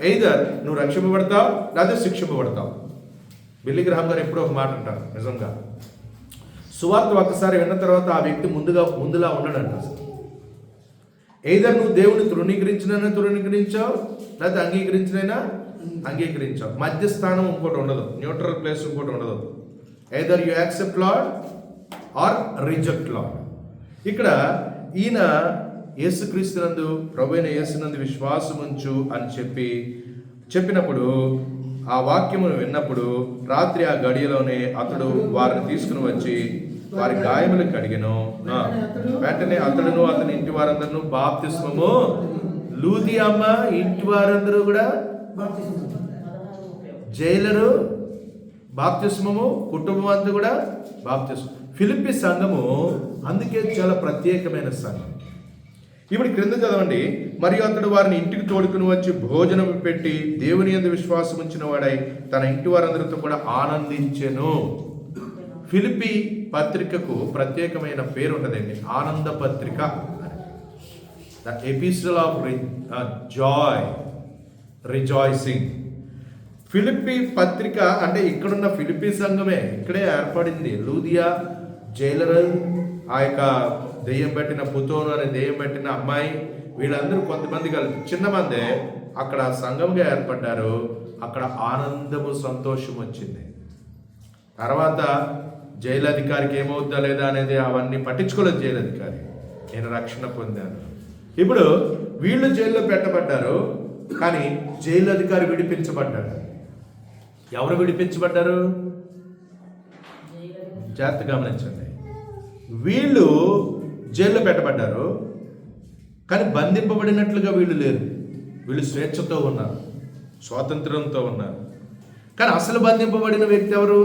ఎయిదర్ నువ్వు రక్షింపబడతావు లేదా శిక్షింపబడతావు. బిల్లీ గ్రహాం గారు ఎప్పుడో ఒక మాట అంటారు, నిజంగా సువార్త ఒక్కసారి విన్న తర్వాత ఆ వ్యక్తి ముందులా ఉండడంట. ఎయిదర్ నువ్వు దేవుని తృణీకరించావు లేదా అంగీకరించావు. మధ్యస్థానం ఇంకోటి ఉండదు, న్యూట్రల్ ప్లేస్ ఇంకోటి ఉండదు. Either you accept lord are reject lord. ఇక్కడ ఈయన యేసుక్రీస్తునందు, ప్రభు అయిన యేసునందు విశ్వాసం ఉంచు అని చెప్పినప్పుడు, ఆ వాక్యమును విన్నప్పుడు రాత్రి ఆ గడియలోనే అతడు వారిని తీసుకుని వచ్చి వారి గాయములు కడిగెను. వెంటనే అతడును అతని ఇంటి వారందరూ బాప్తిస్మము. లూదియమ్మ ఇంటి వారందరూ కూడా, జైలరు బాప్తిస్మము, కుటుంబం అంతా కూడా బాప్తిస్మం. ఫిలిప్పి సంఘము అందుకే చాలా ప్రత్యేకమైన సంఘం. ఇప్పుడు క్రింద చదవండి. మరియు అతడు వారిని ఇంటికి తోడుకుని వచ్చి భోజనం పెట్టి దేవుని యందు విశ్వాసం ఉంచిన వాడై తన ఇంటి వారందరితో కూడా ఆనందించెను. ఫిలిప్పి పత్రికకు ప్రత్యేకమైన పేరు ఉంటుందండి, ఆనంద పత్రిక. The epistle of Joy, rejoicing. Philippi పత్రిక అంటే ఇక్కడున్న ఫిలిప్పీ సంఘమే ఇక్కడే ఏర్పడింది. లూదియా జైలర్, ఆ యొక్క దెయ్యం పెట్టిన పుతోను అనే దెయ్యం పెట్టిన అమ్మాయి, వీళ్ళందరూ కొంతమంది కలిపి చిన్న మందే అక్కడ సంఘంగా ఏర్పడ్డారు. అక్కడ ఆనందము సంతోషం వచ్చింది. తర్వాత జైలు అధికారికి ఏమవుద్దా లేదా అనేది అవన్నీ పట్టించుకోలేదు జైలు అధికారి. నేను రక్షణ పొందాను. ఇప్పుడు వీళ్ళు జైల్లో పెట్టబడ్డారు, కానీ జైలు అధికారి విడిపించబడ్డాడు. ఎవరు విడిపించబడ్డారు? జాగ్రత్త గమనించండి. వీళ్ళు జైల్లో పెట్టబడ్డారు, కానీ బంధింపబడినట్లుగా వీళ్ళు లేరు. వీళ్ళు స్వేచ్ఛతో ఉన్నారు, స్వాతంత్రంతో ఉన్నారు. కానీ అసలు బంధింపబడిన వ్యక్తి ఎవరు?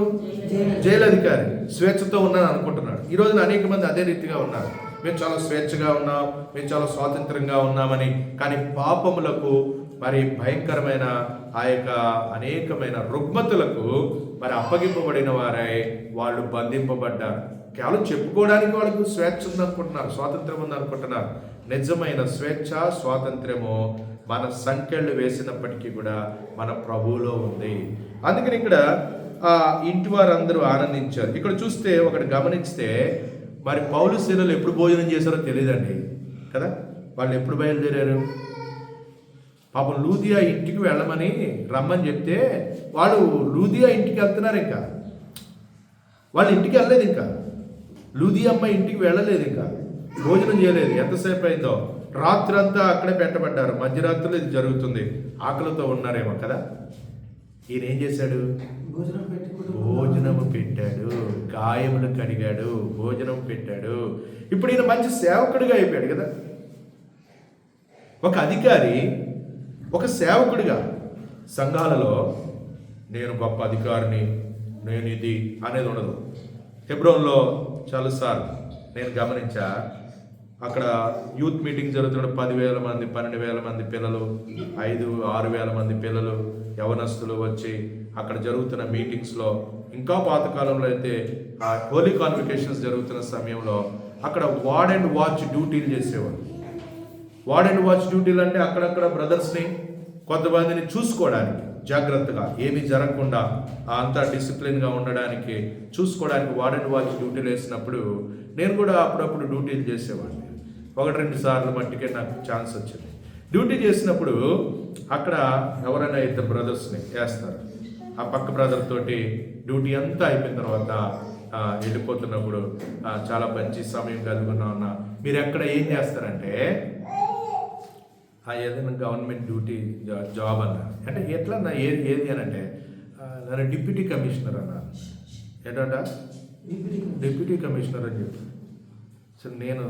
జైలు అధికారి. స్వేచ్ఛతో ఉన్నాను అనుకుంటున్నాడు. ఈ రోజున అనేక మంది అదే రీతిగా ఉన్నారు. మేము చాలా స్వేచ్ఛగా ఉన్నాం, మేము చాలా స్వాతంత్రంగా ఉన్నామని. కానీ పాపములకు మరి భయంకరమైన ఆ యొక్క అనేకమైన రుగ్మతులకు మరి అప్పగింపబడిన వారై వాళ్ళు బంధింపబడ్డారు. కేవలం చెప్పుకోవడానికి వాళ్ళకు స్వేచ్ఛ ఉందనుకుంటున్నారు, స్వాతంత్రం ఉందనుకుంటున్నారు. నిజమైన స్వేచ్ఛ స్వాతంత్రము మన సంఖ్యలు వేసినప్పటికీ కూడా మన ప్రభువులో ఉంది. అందుకని ఇక్కడ ఇంటి వారందరూ ఆనందించారు. ఇక్కడ చూస్తే ఒకటి గమనిస్తే, మరి పౌలు శీలలు ఎప్పుడు భోజనం చేశారో తెలియదండి కదా. వాళ్ళు ఎప్పుడు బయలుదేరారు? పాపం లూదియా ఇంటికి వెళ్ళమని రమ్మని చెప్తే వాళ్ళు లూదియా ఇంటికి వెళ్తున్నారు. ఇంకా వాళ్ళ ఇంటికి వెళ్ళలేదు. ఇంకా లూదియా అమ్మ ఇంటికి వెళ్ళలేదు. ఇంకా భోజనం చేయలేదు. ఎంతసేపు అయిందో? రాత్రి అంతా అక్కడే పెట్టబడ్డారు. మధ్యరాత్రిలో ఇది జరుగుతుంది. ఆకలితో ఉన్నారేమో కదా. ఈయన ఏం చేశాడు? భోజనము పెట్టాడు, గాయములు కడిగాడు, భోజనం పెట్టాడు. ఇప్పుడు ఈయన మంచి సేవకుడిగా అయిపోయాడు కదా. ఒక అధికారి ఒక సేవకుడిగా సంఘాలలో నేను గొప్ప అధికారిని, నేను ఇది అనేది ఉండదు. హెబ్రోన్లో చాలాసార్లు నేను గమనించా, అక్కడ యూత్ మీటింగ్ జరుగుతున్న 10,000 మంది 12,000 మంది పిల్లలు, 5,000-6,000 మంది పిల్లలు యవనస్తులు వచ్చి అక్కడ జరుగుతున్న మీటింగ్స్లో, ఇంకా పాతకాలంలో అయితే ఆ హోలీ కాన్వికేషన్స్ జరుగుతున్న సమయంలో అక్కడ వార్డ్ అండ్ వాచ్ డ్యూటీలు చేసేవారు. వార్డ్ అండ్ వాచ్ డ్యూటీలు అంటే అక్కడక్కడ బ్రదర్స్ని కొంతమందిని చూసుకోవడానికి, జాగ్రత్తగా ఏమీ జరగకుండా అంతా డిసిప్లిన్గా ఉండడానికి చూసుకోవడానికి వార్డ్ అండ్ వాచ్ డ్యూటీలు వేసినప్పుడు నేను కూడా అప్పుడప్పుడు డ్యూటీలు చేసేవాడిని. 1-2 సార్లు మట్టికే నాకు ఛాన్స్ వచ్చింది. డ్యూటీ చేసినప్పుడు అక్కడ ఎవరైనా 2 బ్రదర్స్ని వేస్తారు. ఆ పక్క బ్రదర్ తోటి డ్యూటీ అంతా అయిపోయిన తర్వాత వెళ్ళిపోతున్నప్పుడు చాలా మంచి సమయం కలుగున్నా మీరు ఎక్కడ ఏం చేస్తారంటే, ఏదైనా గవర్నమెంట్ డ్యూటీ జాబ్ అన్నారు. అంటే ఎట్లా ఏది అని అంటే, నన్ను డిప్యూటీ కమిషనర్ అన్నారు. ఏంటంట డిప్యూటీ కమిషనర్ అని చెప్పి. సో నేను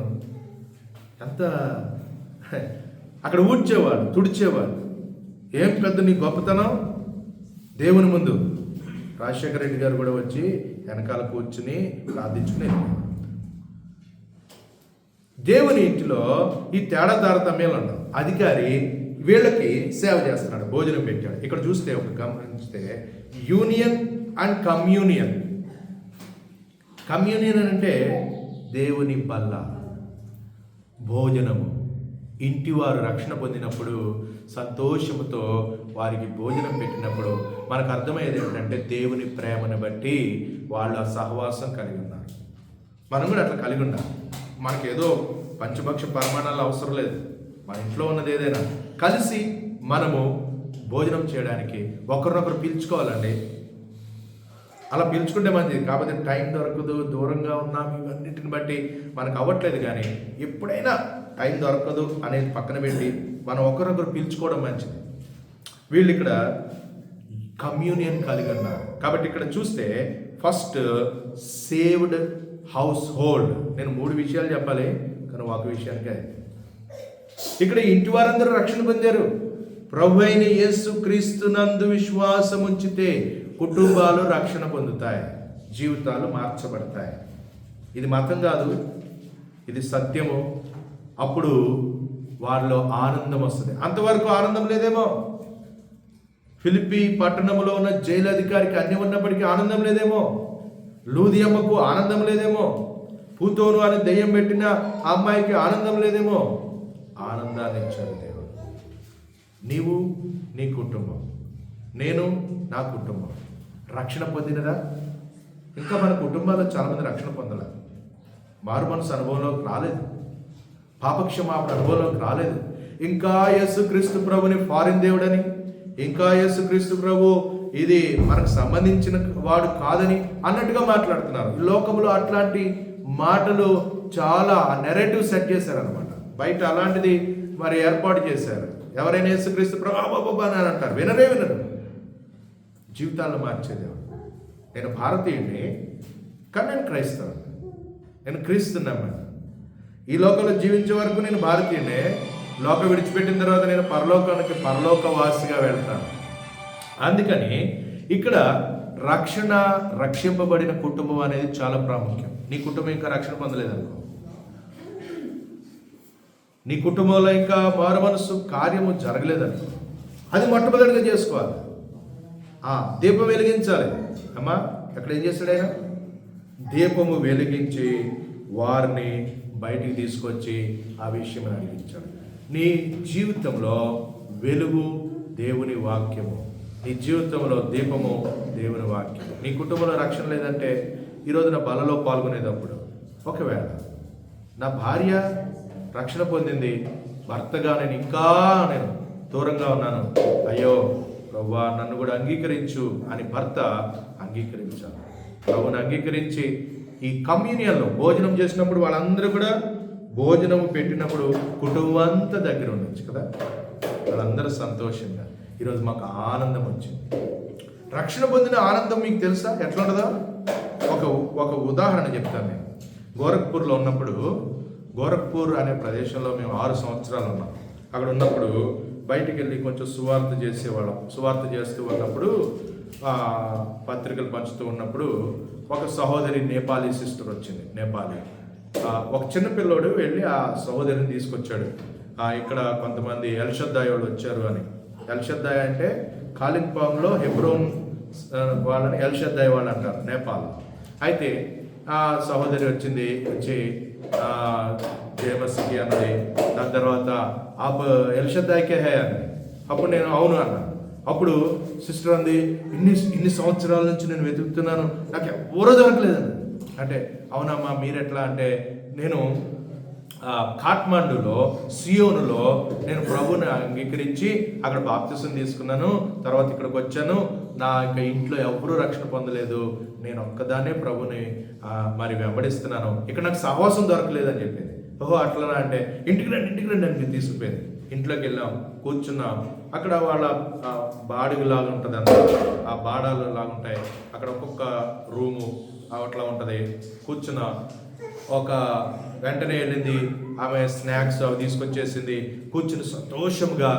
ఎంత అక్కడ ఊడ్చేవాడు, తుడిచేవాడు. ఏం పెద్ద నీ గొప్పతనం దేవుని ముందు. రాజశేఖర రెడ్డి గారు కూడా వచ్చి వెనకాల కూర్చుని ప్రార్థించుకునేది. దేవుని ఇంటిలో ఈ తేడా తారతమ్యాలు ఉండవు. అధికారి వీళ్ళకి సేవ చేస్తున్నాడు, భోజనం పెట్టాడు. ఇక్కడ చూస్తే ఒక గమనిస్తే యూనియన్ అండ్ కమ్యూనియన్. కమ్యూనియన్ అంటే దేవుని బల్ల, భోజనము. ఇంటివారు రక్షణ పొందినప్పుడు సంతోషముతో వారికి భోజనం పెట్టినప్పుడు మనకు అర్థమయ్యేది ఏంటంటే దేవుని ప్రేమను బట్టి వాళ్ళ సహవాసం కలిగి ఉన్నారు. మనం కూడా అట్లా కలిగి ఉండాలి. మనకేదో పంచభక్ష పరిమాణాలు అవసరం లేదు. మన ఇంట్లో ఉన్నది ఏదైనా కలిసి మనము భోజనం చేయడానికి ఒకరినొకరు పీల్చుకోవాలండి. అలా పీల్చుకుంటే మంచిది. కాకపోతే టైం దొరకదు, దూరంగా ఉన్నాం, ఇవన్నిటిని బట్టి మనకు అవ్వట్లేదు. కానీ ఎప్పుడైనా టైం దొరకదు అనేది పక్కన పెట్టి మనం ఒకరొకరు పీల్చుకోవడం మంచిది. వీళ్ళు ఇక్కడ కమ్యూనియన్ కలిగి ఉన్నారు. కాబట్టి ఇక్కడ చూస్తే ఫస్ట్ సేవ్డ్ హౌస్ హోల్డ్. నేను 3 విషయాలు చెప్పాలి, కానీ ఒక విషయానికే. ఇక్కడ ఇంటి వారందరూ రక్షణ పొందారు. ప్రభు అయిన యేసు క్రీస్తునందు విశ్వాసం ఉంచితే కుటుంబాలు రక్షణ పొందుతాయి, జీవితాలు మార్చబడతాయి. ఇది మతం కాదు, ఇది సత్యము. అప్పుడు వారిలో ఆనందం వస్తుంది. అంతవరకు ఆనందం లేదేమో. ఫిలిప్పీ పట్టణంలో ఉన్న జైలు అధికారికి అన్ని ఉన్నప్పటికీ ఆనందం లేదేమో. లూదియమ్మకు ఆనందం లేదేమో. పూతోను అని దెయ్యం పెట్టిన ఆ అమ్మాయికి ఆనందం లేదేమో. ఆనందాన్ని ఇచ్చారు దేవుడు. నీవు, నీ కుటుంబం నేను, నా కుటుంబం రక్షణ పొందినదా? ఇంకా మన కుటుంబాల్లో చాలామంది రక్షణ పొందలే. మారు మనసు అనుభవంలోకి రాలేదు, పాపక్షమాపణ అనుభవంలోకి రాలేదు. ఇంకా యేసుక్రీస్తు ప్రభుని ఫారిన్ దేవుడని, ఇంకా యేసుక్రీస్తు ప్రభు ఇది మనకు సంబంధించిన వాడు కాదని అన్నట్టుగా మాట్లాడుతున్నారు. ఈ లోకంలో అట్లాంటి మాటలు చాలా నెరేటివ్ సెట్ చేశారనమాట. బయట అలాంటిది మరి ఏర్పాటు చేశారు. ఎవరైనా యేసుక్రీస్తు ప్రభు అని అంటారు, వినరు. జీవితాలను మార్చేదేవాడు. నేను భారతీయుడిని, కానీ నేను క్రైస్తవుని, నేను క్రీస్తున్నాను. ఈ లోకంలో జీవించే వరకు నేను భారతీయుడే. లోకం విడిచిపెట్టిన తర్వాత నేను పరలోకవాసిగా వెళ్తాను. అందుకని ఇక్కడ రక్షింపబడిన కుటుంబం అనేది చాలా ప్రాముఖ్యం. నీ కుటుంబం ఇంకా రక్షణ పొందలేదనుకో, నీ కుటుంబంలో ఇంకా మారు మనసు కార్యము జరగలేదనుకో, అది మొట్టమొదటిగా చేసుకోవాలి. దీపం వెలిగించాలి. అమ్మా అక్కడ ఏం చేస్తాడు ఆయన? దీపము వెలిగించి వారిని బయటికి తీసుకొచ్చి ఆ విషయం అడిగించాడు. నీ జీవితంలో వెలుగు దేవుని వాక్యము, నీ జీవితంలో దీపము దేవుని వాక్యము. నీ కుటుంబంలో రక్షణ లేదంటే ఈరోజు నా బలలో పాల్గొనేటప్పుడు, ఒకవేళ నా భార్య రక్షణ పొందింది, భర్తగా నేను దూరంగా ఉన్నాను, అయ్యో ప్రభువా నన్ను కూడా అంగీకరించు అని భర్త అంగీకరించాలి. ప్రభుని అంగీకరించి ఈ కమ్యూనియన్లో భోజనం చేసినప్పుడు వాళ్ళందరూ కూడా భోజనం పెట్టినప్పుడు కుటుంబం అంతా దగ్గర ఉండొచ్చు కదా, వాళ్ళందరూ సంతోషంగా. ఈరోజు మాకు ఆనందం వచ్చింది. రక్షణ పొందిన ఆనందం మీకు తెలుసా ఎట్లా ఉండదో? ఒక ఉదాహరణ చెప్తాను నేను. గోరఖ్పూర్లో ఉన్నప్పుడు, గోరఖ్పూర్ అనే ప్రదేశంలో మేము 6 సంవత్సరాలు ఉన్నాం. అక్కడ ఉన్నప్పుడు బయటికి వెళ్ళి కొంచెం సువార్త చేసేవాళ్ళం. సువార్త చేస్తూ ఉన్నప్పుడు పత్రికలు పంచుతూ ఉన్నప్పుడు ఒక సహోదరి నేపాలీ సిస్టర్ వచ్చింది. నేపాలీ ఒక చిన్న పిల్లోడు వెళ్ళి ఆ సహోదరిని తీసుకొచ్చాడు. ఇక్కడ కొంతమంది ఎల్షద్దాయ్ వాళ్ళు వచ్చారు అని. ఎల్షద్దాయ్ అంటే కాలింపాంగ్లో హెబ్రోన్ వాళ్ళని ఎల్షద్దాయ్ వాళ్ళు అంటారు, నేపాల్. అయితే ఆ సహోదరి వచ్చి జేమస్కి అన్నది. దాని తర్వాత ఆప్ ఎల్షద్దాయ్కే హే అన్నది. అప్పుడు నేను అవును అన్నాను. అప్పుడు సిస్టర్ అంది, ఇన్ని సంవత్సరాల నుంచి నేను వెతుకుతున్నాను, నాకు ఎవరో దొరకలేదండి. అంటే అవునమ్మా మీరెట్లా అంటే, నేను కాఠ్మండూలో సియోనులో నేను ప్రభుని అంగీకరించి అక్కడ బాప్తిసం తీసుకున్నాను. తర్వాత ఇక్కడికి వచ్చాను. నా ఇంట్లో ఎవరూ రక్షణ పొందలేదు. నేను ఒక్కదాన్నే ప్రభుని మరి వెంబడిస్తున్నాను. ఇక్కడ నాకు సహవాసం దొరకలేదని చెప్పింది. ఓహో అట్లనా అంటే ఇంటికి రండి అని తీసుకుపోయింది. ఇంట్లోకి వెళ్ళాం, కూర్చున్నాం. అక్కడ వాళ్ళ బాడుగు లాగా ఉంటుంది అంత, ఆ బాడాలు లాగా ఉంటాయి. అక్కడ ఒక్కొక్క రూము అట్లా ఉంటుంది. కూర్చున్నాం. వెంటనే వెళ్ళింది ఆమె, స్నాక్స్ అవి తీసుకొచ్చేసింది. కూర్చుని సంతోషంగా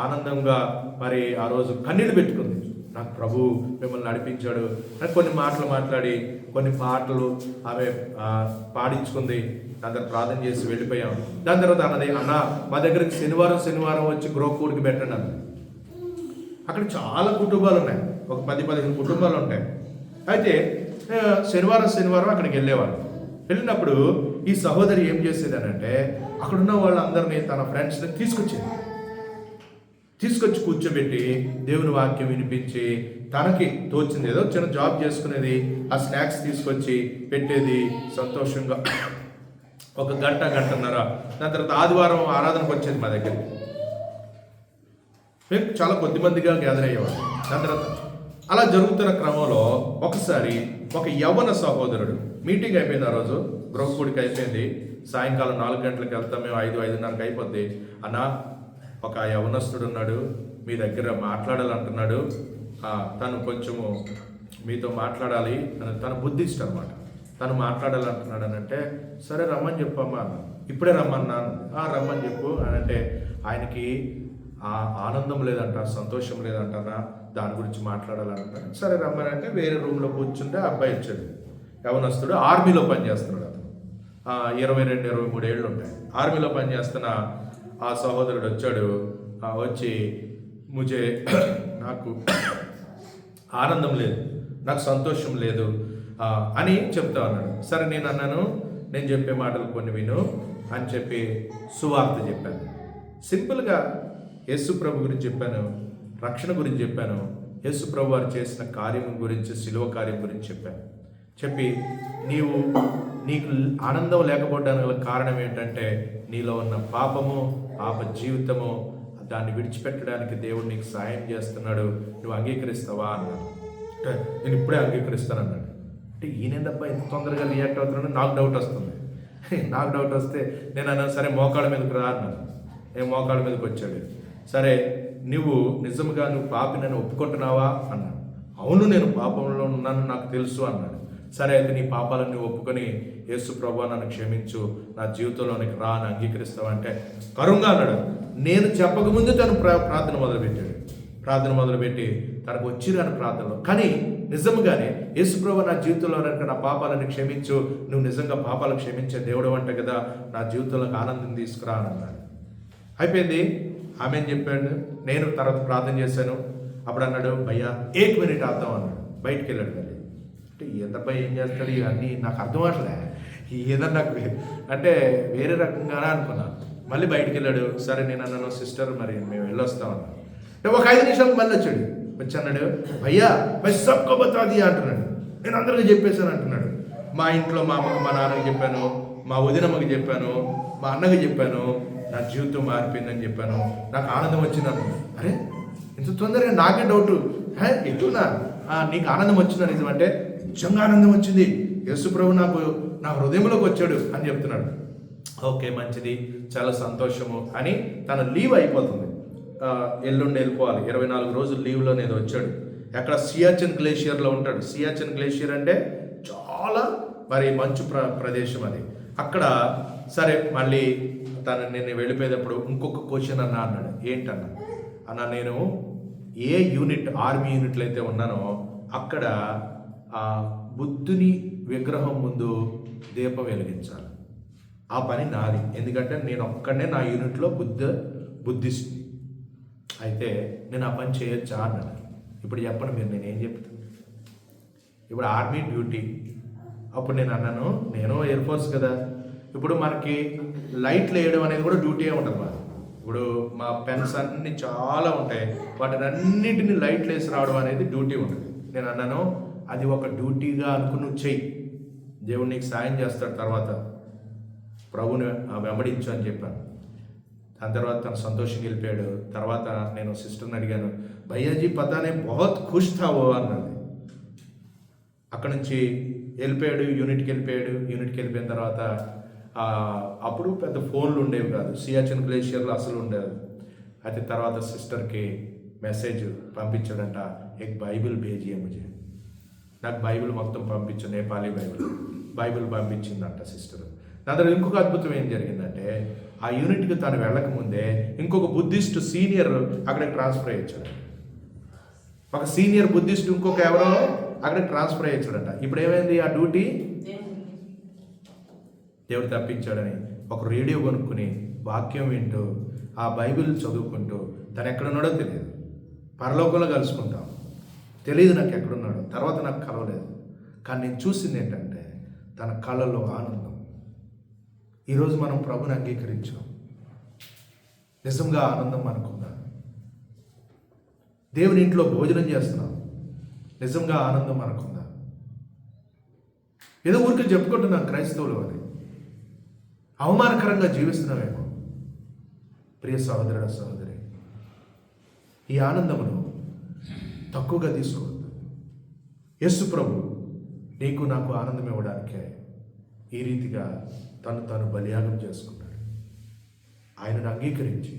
ఆనందంగా మరి ఆ రోజు కన్నీళ్ళు పెట్టుకుంది. నాకు ప్రభు మిమ్మల్ని నడిపించాడు అని కొన్ని మాటలు మాట్లాడి, కొన్ని పాటలు ఆమె పాడించుకుంది. దాని తర్వాత ప్రార్థన చేసి వెళ్ళిపోయాం. దాని తర్వాత అన్నది, అన్న మా దగ్గరికి శనివారం వచ్చి గృహకూడికి పెట్టండి అన్న. అక్కడ చాలా కుటుంబాలు ఉన్నాయి, ఒక 10-15 కుటుంబాలు ఉంటాయి. అయితే శనివారం అక్కడికి వెళ్ళేవాడు. వెళ్ళినప్పుడు ఈ సహోదరి ఏం చేసేది అని అంటే, అక్కడున్న వాళ్ళందరినీ తన ఫ్రెండ్స్ని తీసుకొచ్చి కూర్చోబెట్టి దేవుని వాక్యం వినిపించి, తనకి తోచింది ఏదో చిన్న జాబ్ చేసుకునేది, ఆ స్నాక్స్ తీసుకొచ్చి పెట్టేది. సంతోషంగా ఒక గంటన్నర. దాని తర్వాత ఆదివారం ఆరాధనకు వచ్చేది మా దగ్గర. మేము చాలా కొద్దిమందిగా గ్యాదర్ అయ్యేవాడు. దాని తర్వాత అలా జరుగుతున్న క్రమంలో ఒకసారి ఒక యవ్వన సహోదరుడు, మీటింగ్ అయిపోయింది ఆ రోజు, గృహకూడికి అయిపోయింది. సాయంకాలం 4 గంటలకు వెళ్తాం మేము, 5-5:30కి అయిపోద్ది. అన్న ఒక యవనస్తుడు ఉన్నాడు, మీ దగ్గర మాట్లాడాలంటున్నాడు, తను కొంచెము మీతో మాట్లాడాలి అని, తన బుద్ధిస్ట్ అనమాట, తను మాట్లాడాలంటున్నాడు అని అంటే, సరే రమ్మని చెప్పమ్మా అన్న. ఇప్పుడే రమ్మన్నాను. రమ్మని చెప్పు అని అంటే, ఆయనకి ఆనందం లేదంట, సంతోషం లేదంటారా, దాని గురించి మాట్లాడాలంటున్నాడు. సరే రమ్మని అంటే వేరే రూమ్లో కూర్చుంటే అబ్బాయి వచ్చాడు. యవనస్తుడు, ఆర్మీలో పనిచేస్తున్నాడు. అతను 22-23 ఏళ్ళు ఉంటాయి. ఆర్మీలో పనిచేస్తున్న ఆ సహోదరుడు వచ్చాడు. వచ్చి ముజే నాకు ఆనందం లేదు, నాకు సంతోషం లేదు అని చెప్తా ఉన్నాడు. సరే నేను అన్నాను, నేను చెప్పే మాటలు కొన్ని విను అని చెప్పి సువార్త చెప్పాను. సింపుల్గా యేసు ప్రభు గురించి చెప్పాను, రక్షణ గురించి చెప్పాను. యేసు ప్రభు వారు చేసిన కార్యం గురించి, శిలువ కార్యం గురించి చెప్పాను. చెప్పి నీకు ఆనందం లేకపోవడానికి గల కారణం ఏంటంటే నీలో ఉన్న పాప జీవితము, దాన్ని విడిచిపెట్టడానికి దేవుడు నీకు సాయం చేస్తున్నాడు, నువ్వు అంగీకరిస్తావా అన్నాడు. అంటే నేను ఇప్పుడే అంగీకరిస్తాను అన్నాడు. అంటే ఈయనేందబ్బా ఇంత తొందరగా రియాక్ట్ అవుతున్నాడు, నాకు డౌట్ వస్తుంది. నాకు డౌట్ వస్తే నేను అన్నాను, సరే మోకాళ్ళ మీదకి రా అన్నాను. నేను మోకాళ్ళ మీదకి వచ్చాడు. సరే నువ్వు పాపినని ఒప్పుకుంటున్నావా అన్నాడు. అవును, నేను పాపంలో ఉన్నాను, నాకు తెలుసు అన్నాడు. సరే అయితే నీ పాపాలను ఒప్పుకొని యేసు ప్రభువా నన్ను క్షమించు, నా జీవితంలోనికి రా అని అంగీకరిస్తావా అంటే కరుంగా అన్నాడు. నేను చెప్పకముందు తను ప్రార్థన మొదలుపెట్టి తనకు వచ్చిరాని ప్రార్థనలో, కానీ నిజంగానే యేసు ప్రభువా నా జీవితంలో నా పాపాలను క్షమించు, నువ్వు నిజంగా పాపాలు క్షమించే దేవుడు అంట కదా, నా జీవితంలోకి ఆనందం తీసుకురా అని అన్నాడు. అయిపోయింది. ఆమె ఏం చెప్పాడు, నేను తర్వాత ప్రార్థన చేశాను. అప్పుడు అన్నాడు, భయ్యా 1 మినిట్ ఆద్దాం అన్నాడు. బయటికి వెళ్ళాడు. మళ్ళీ అంటే ఎంతపై ఏం చేస్తాడు ఇవన్నీ నాకు అర్థం అవట్లే, ఏదన్నా నాకు అంటే వేరే రకంగానే అనుకున్నాను. మళ్ళీ బయటికి వెళ్ళాడు. సరే నేను అన్నాను, సిస్టర్ మరి మేము వెళ్ళొస్తామన్నా. ఒక 5 నిమిషాలకు మళ్ళీ వచ్చి అన్నాడు, భయ్యా మై సబ్కో బతాది అంటున్నాడు. నేను అందరికీ చెప్పేశాను అంటున్నాడు. మా ఇంట్లో మా అమ్మకి, మా నాన్నకి చెప్పాను, మా వదినమ్మకి చెప్పాను, మా అన్నకి చెప్పాను, నా జీవితం మారిపోయిందని చెప్పాను, నాకు ఆనందం వచ్చిందను. అరే ఇంత తొందరగా నాకే డౌట్, ఎట్లున్నా నీకు ఆనందం వచ్చిందా? నిజమంటే నిజంగా ఆనందం వచ్చింది, యేసు ప్రభు నా హృదయంలోకి వచ్చాడు అని చెప్తున్నాడు. ఓకే మంచిది, చాలా సంతోషము అని తన లీవ్ అయిపోతుంది. ఎల్లుండి వెళ్ళిపోవాలి, 24 రోజులు లీవ్లో నేను వచ్చాడు. ఎక్కడ సియాచిన్ గ్లేషియర్లో ఉంటాడు. సియాచిన్ గ్లేషియర్ అంటే చాలా మంచు ప్రదేశం అది. అక్కడ సరే మళ్ళీ నేను వెళ్ళిపోయేటప్పుడు ఇంకొక క్వశ్చన్ అన్నాడు. ఏంటన్నా నేను ఏ యూనిట్, ఆర్మీ యూనిట్లు అయితే ఉన్నానో అక్కడ బుద్ధుని విగ్రహం ముందు దీపం వెలిగించాలి. ఆ పని నాది, ఎందుకంటే నేను ఒక్కడనే నా యూనిట్లో బుద్ధిస్ట్. అయితే నేను ఆ పని చేయొచ్చా అన్నాడు. ఇప్పుడు చెప్పండి మీరు, నేనేం చెప్తాను? ఇప్పుడు ఆర్మీ డ్యూటీ. అప్పుడు నేను అన్నాను, నేను ఎయిర్ ఫోర్స్ కదా, ఇప్పుడు మనకి లైట్లు వేయడం అనేది కూడా డ్యూటీయే ఉంటుంది. ఇప్పుడు మా పెన్స్ అన్నీ చాలా ఉంటాయి, వాటిని అన్నింటినీ లైట్లు వేసి రావడం అనేది డ్యూటీ ఉంటుంది. నేను అన్నాను, అది ఒక డ్యూటీగా అనుకుని నువ్వు చెయ్యి, దేవుడు నీకు సాయం చేస్తాడు, తర్వాత ప్రభుని వెంబడించు అని చెప్పాను. దాని తర్వాత తను సంతోషంగా వెళ్ళిపోయాడు. తర్వాత నేను సిస్టర్ని అడిగాను, భయ్యాజీ పతానే బహుత్ ఖుష్ థావో అన్నది. అక్కడ నుంచి వెళ్ళిపోయాడు, యూనిట్కి వెళ్ళిపోయిన తర్వాత అప్పుడు పెద్ద ఫోన్లు ఉండేవి కాదు, సియాచిన్ గ్లేషియర్లో అసలు ఉండేది. అయితే తర్వాత సిస్టర్కి మెసేజ్ పంపించాడంట, एक బైబిల్ भेजिए मुझे, నాకు బైబిల్ మొత్తం పంపించు, నేపాలీ బైబిల్ పంపించిందంట సిస్టర్. దాని తర్వాత ఇంకొక అద్భుతం ఏం జరిగిందంటే, ఆ యూనిట్కి తను వెళ్ళకముందే ఇంకొక బుద్ధిస్ట్ సీనియర్ అక్కడికి ట్రాన్స్ఫర్ అయ్యాడు. ఒక సీనియర్ బుద్ధిస్ట్ ఇంకొక ఎవరో అక్కడికి ట్రాన్స్ఫర్ అయ్యాడంట. ఇప్పుడు ఏమైంది, ఆ డ్యూటీ దేవుడు తప్పించాడని ఒక రేడియో కొనుక్కుని వాక్యం వింటూ ఆ బైబిల్ చదువుకుంటూ తను ఎక్కడున్నాడో తెలియదు, పరలోకంలో కలుసుకుంటాం, తెలియదు నాకు ఎక్కడున్నాడో, తర్వాత నాకు కలవలేదు. కానీ నేను చూసింది ఏంటంటే తన కళ్ళలో ఆనందం. ఈరోజు మనం ప్రభుని అంగీకరించాం, నిజంగా ఆనందం మనకుందా? దేవుని ఇంట్లో భోజనం చేస్తున్నాం, నిజంగా ఆనందం మనకుందా? ఏదో ఊరికి చెప్పుకుంటున్నాం క్రైస్తవులు అని, అవమానకరంగా జీవిస్తున్నామేమో. ప్రియ సహోదరుడ సహోదరి, ఈ ఆనందమును తక్కువగా తీసుకోవద్దు. యేసు ప్రభు నీకు నాకు ఆనందం ఇవ్వడానికే ఈ రీతిగా తను బలియాగం చేసుకున్నాడు. ఆయనను అంగీకరించి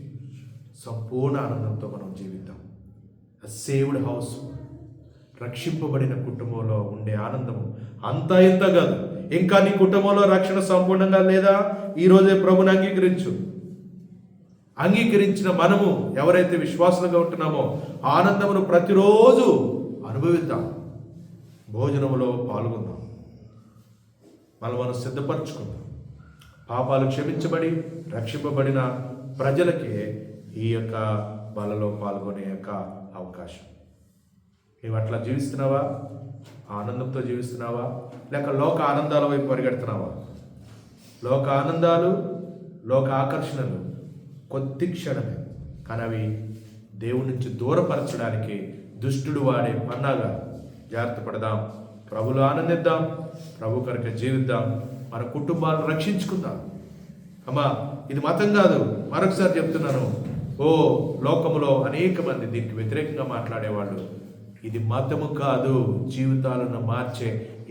సంపూర్ణ ఆనందంతో మనం జీవిద్దాం. సేవ్డ్ హౌస్, రక్షింపబడిన కుటుంబంలో ఉండే ఆనందము అంతా ఇంత కాదు. ఇంకా నీ కుటుంబంలో రక్షణ సంపూర్ణంగా లేదా, ఈరోజే ప్రభుని అంగీకరించిన మనము ఎవరైతే విశ్వాసులుగా ఉంటున్నామో ఆనందమును ప్రతిరోజు అనుభవిద్దాం. భోజనములో పాల్గొందాం, మనం సిద్ధపరచుకుందాం. పాపాలు క్షమించబడి రక్షింపబడిన ప్రజలకే ఈ యొక్క బలలో పాల్గొనే యొక్క అవకాశం. నీవు అట్లా జీవిస్తున్నావా? ఆనందంతో జీవిస్తున్నావా? లేక లోక ఆనందాల వైపు పరిగెడుతున్నావా? లోక ఆనందాలు, లోక ఆకర్షణలు కొద్ది క్షణమే, కానీ అవి దేవుడి నుంచి దూరపరచడానికి దుష్టుడు వాడే పన్నాగా. జాగ్రత్త పడదాం, ప్రభులో ఆనందిద్దాం, ప్రభు కొరకు జీవిద్దాం, మన కుటుంబాలను రక్షించుకుందాం. అమ్మా, ఇది మతం కాదు, మరొకసారి చెప్తున్నాను. లోకములో అనేక మంది దీనికి వ్యతిరేకంగా మాట్లాడేవాళ్ళు. ఇది మతము కాదు, జీవితాలను మార్చే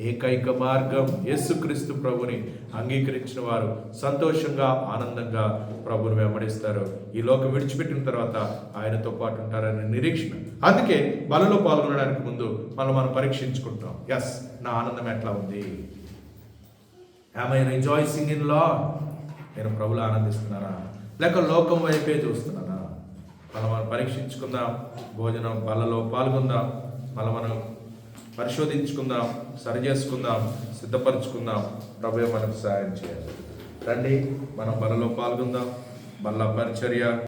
ఏకైక మార్గం. యేసుక్రీస్తు ప్రభుని అంగీకరించిన వారు సంతోషంగా, ఆనందంగా ప్రభుని వెంబడిస్తారు. ఈ లోకం విడిచిపెట్టిన తర్వాత ఆయనతో పాటు ఉంటారనే నిరీక్షణ. అందుకే బలలో పాల్గొనడానికి ముందు మనం పరీక్షించుకుంటాం. ఎస్, నా ఆనందం ఎట్లా ఉంది? Am I rejoicing in lord? నేను ప్రభులో ఆనందిస్తున్నానా, లేక లోకం వైపే చూస్తున్నానా? మనం పరీక్షించుకుందాం. భోజనం బలలో పాల్గొందాం. మనం పరిశోధించుకుందాం, సరి చేసుకుందాం, సిద్ధపరచుకుందాం. ప్రభువే మనకు సహాయం చేయాలి. రండి, మనం బలలో పాల్గొందాం. బల్ల పరిచర్య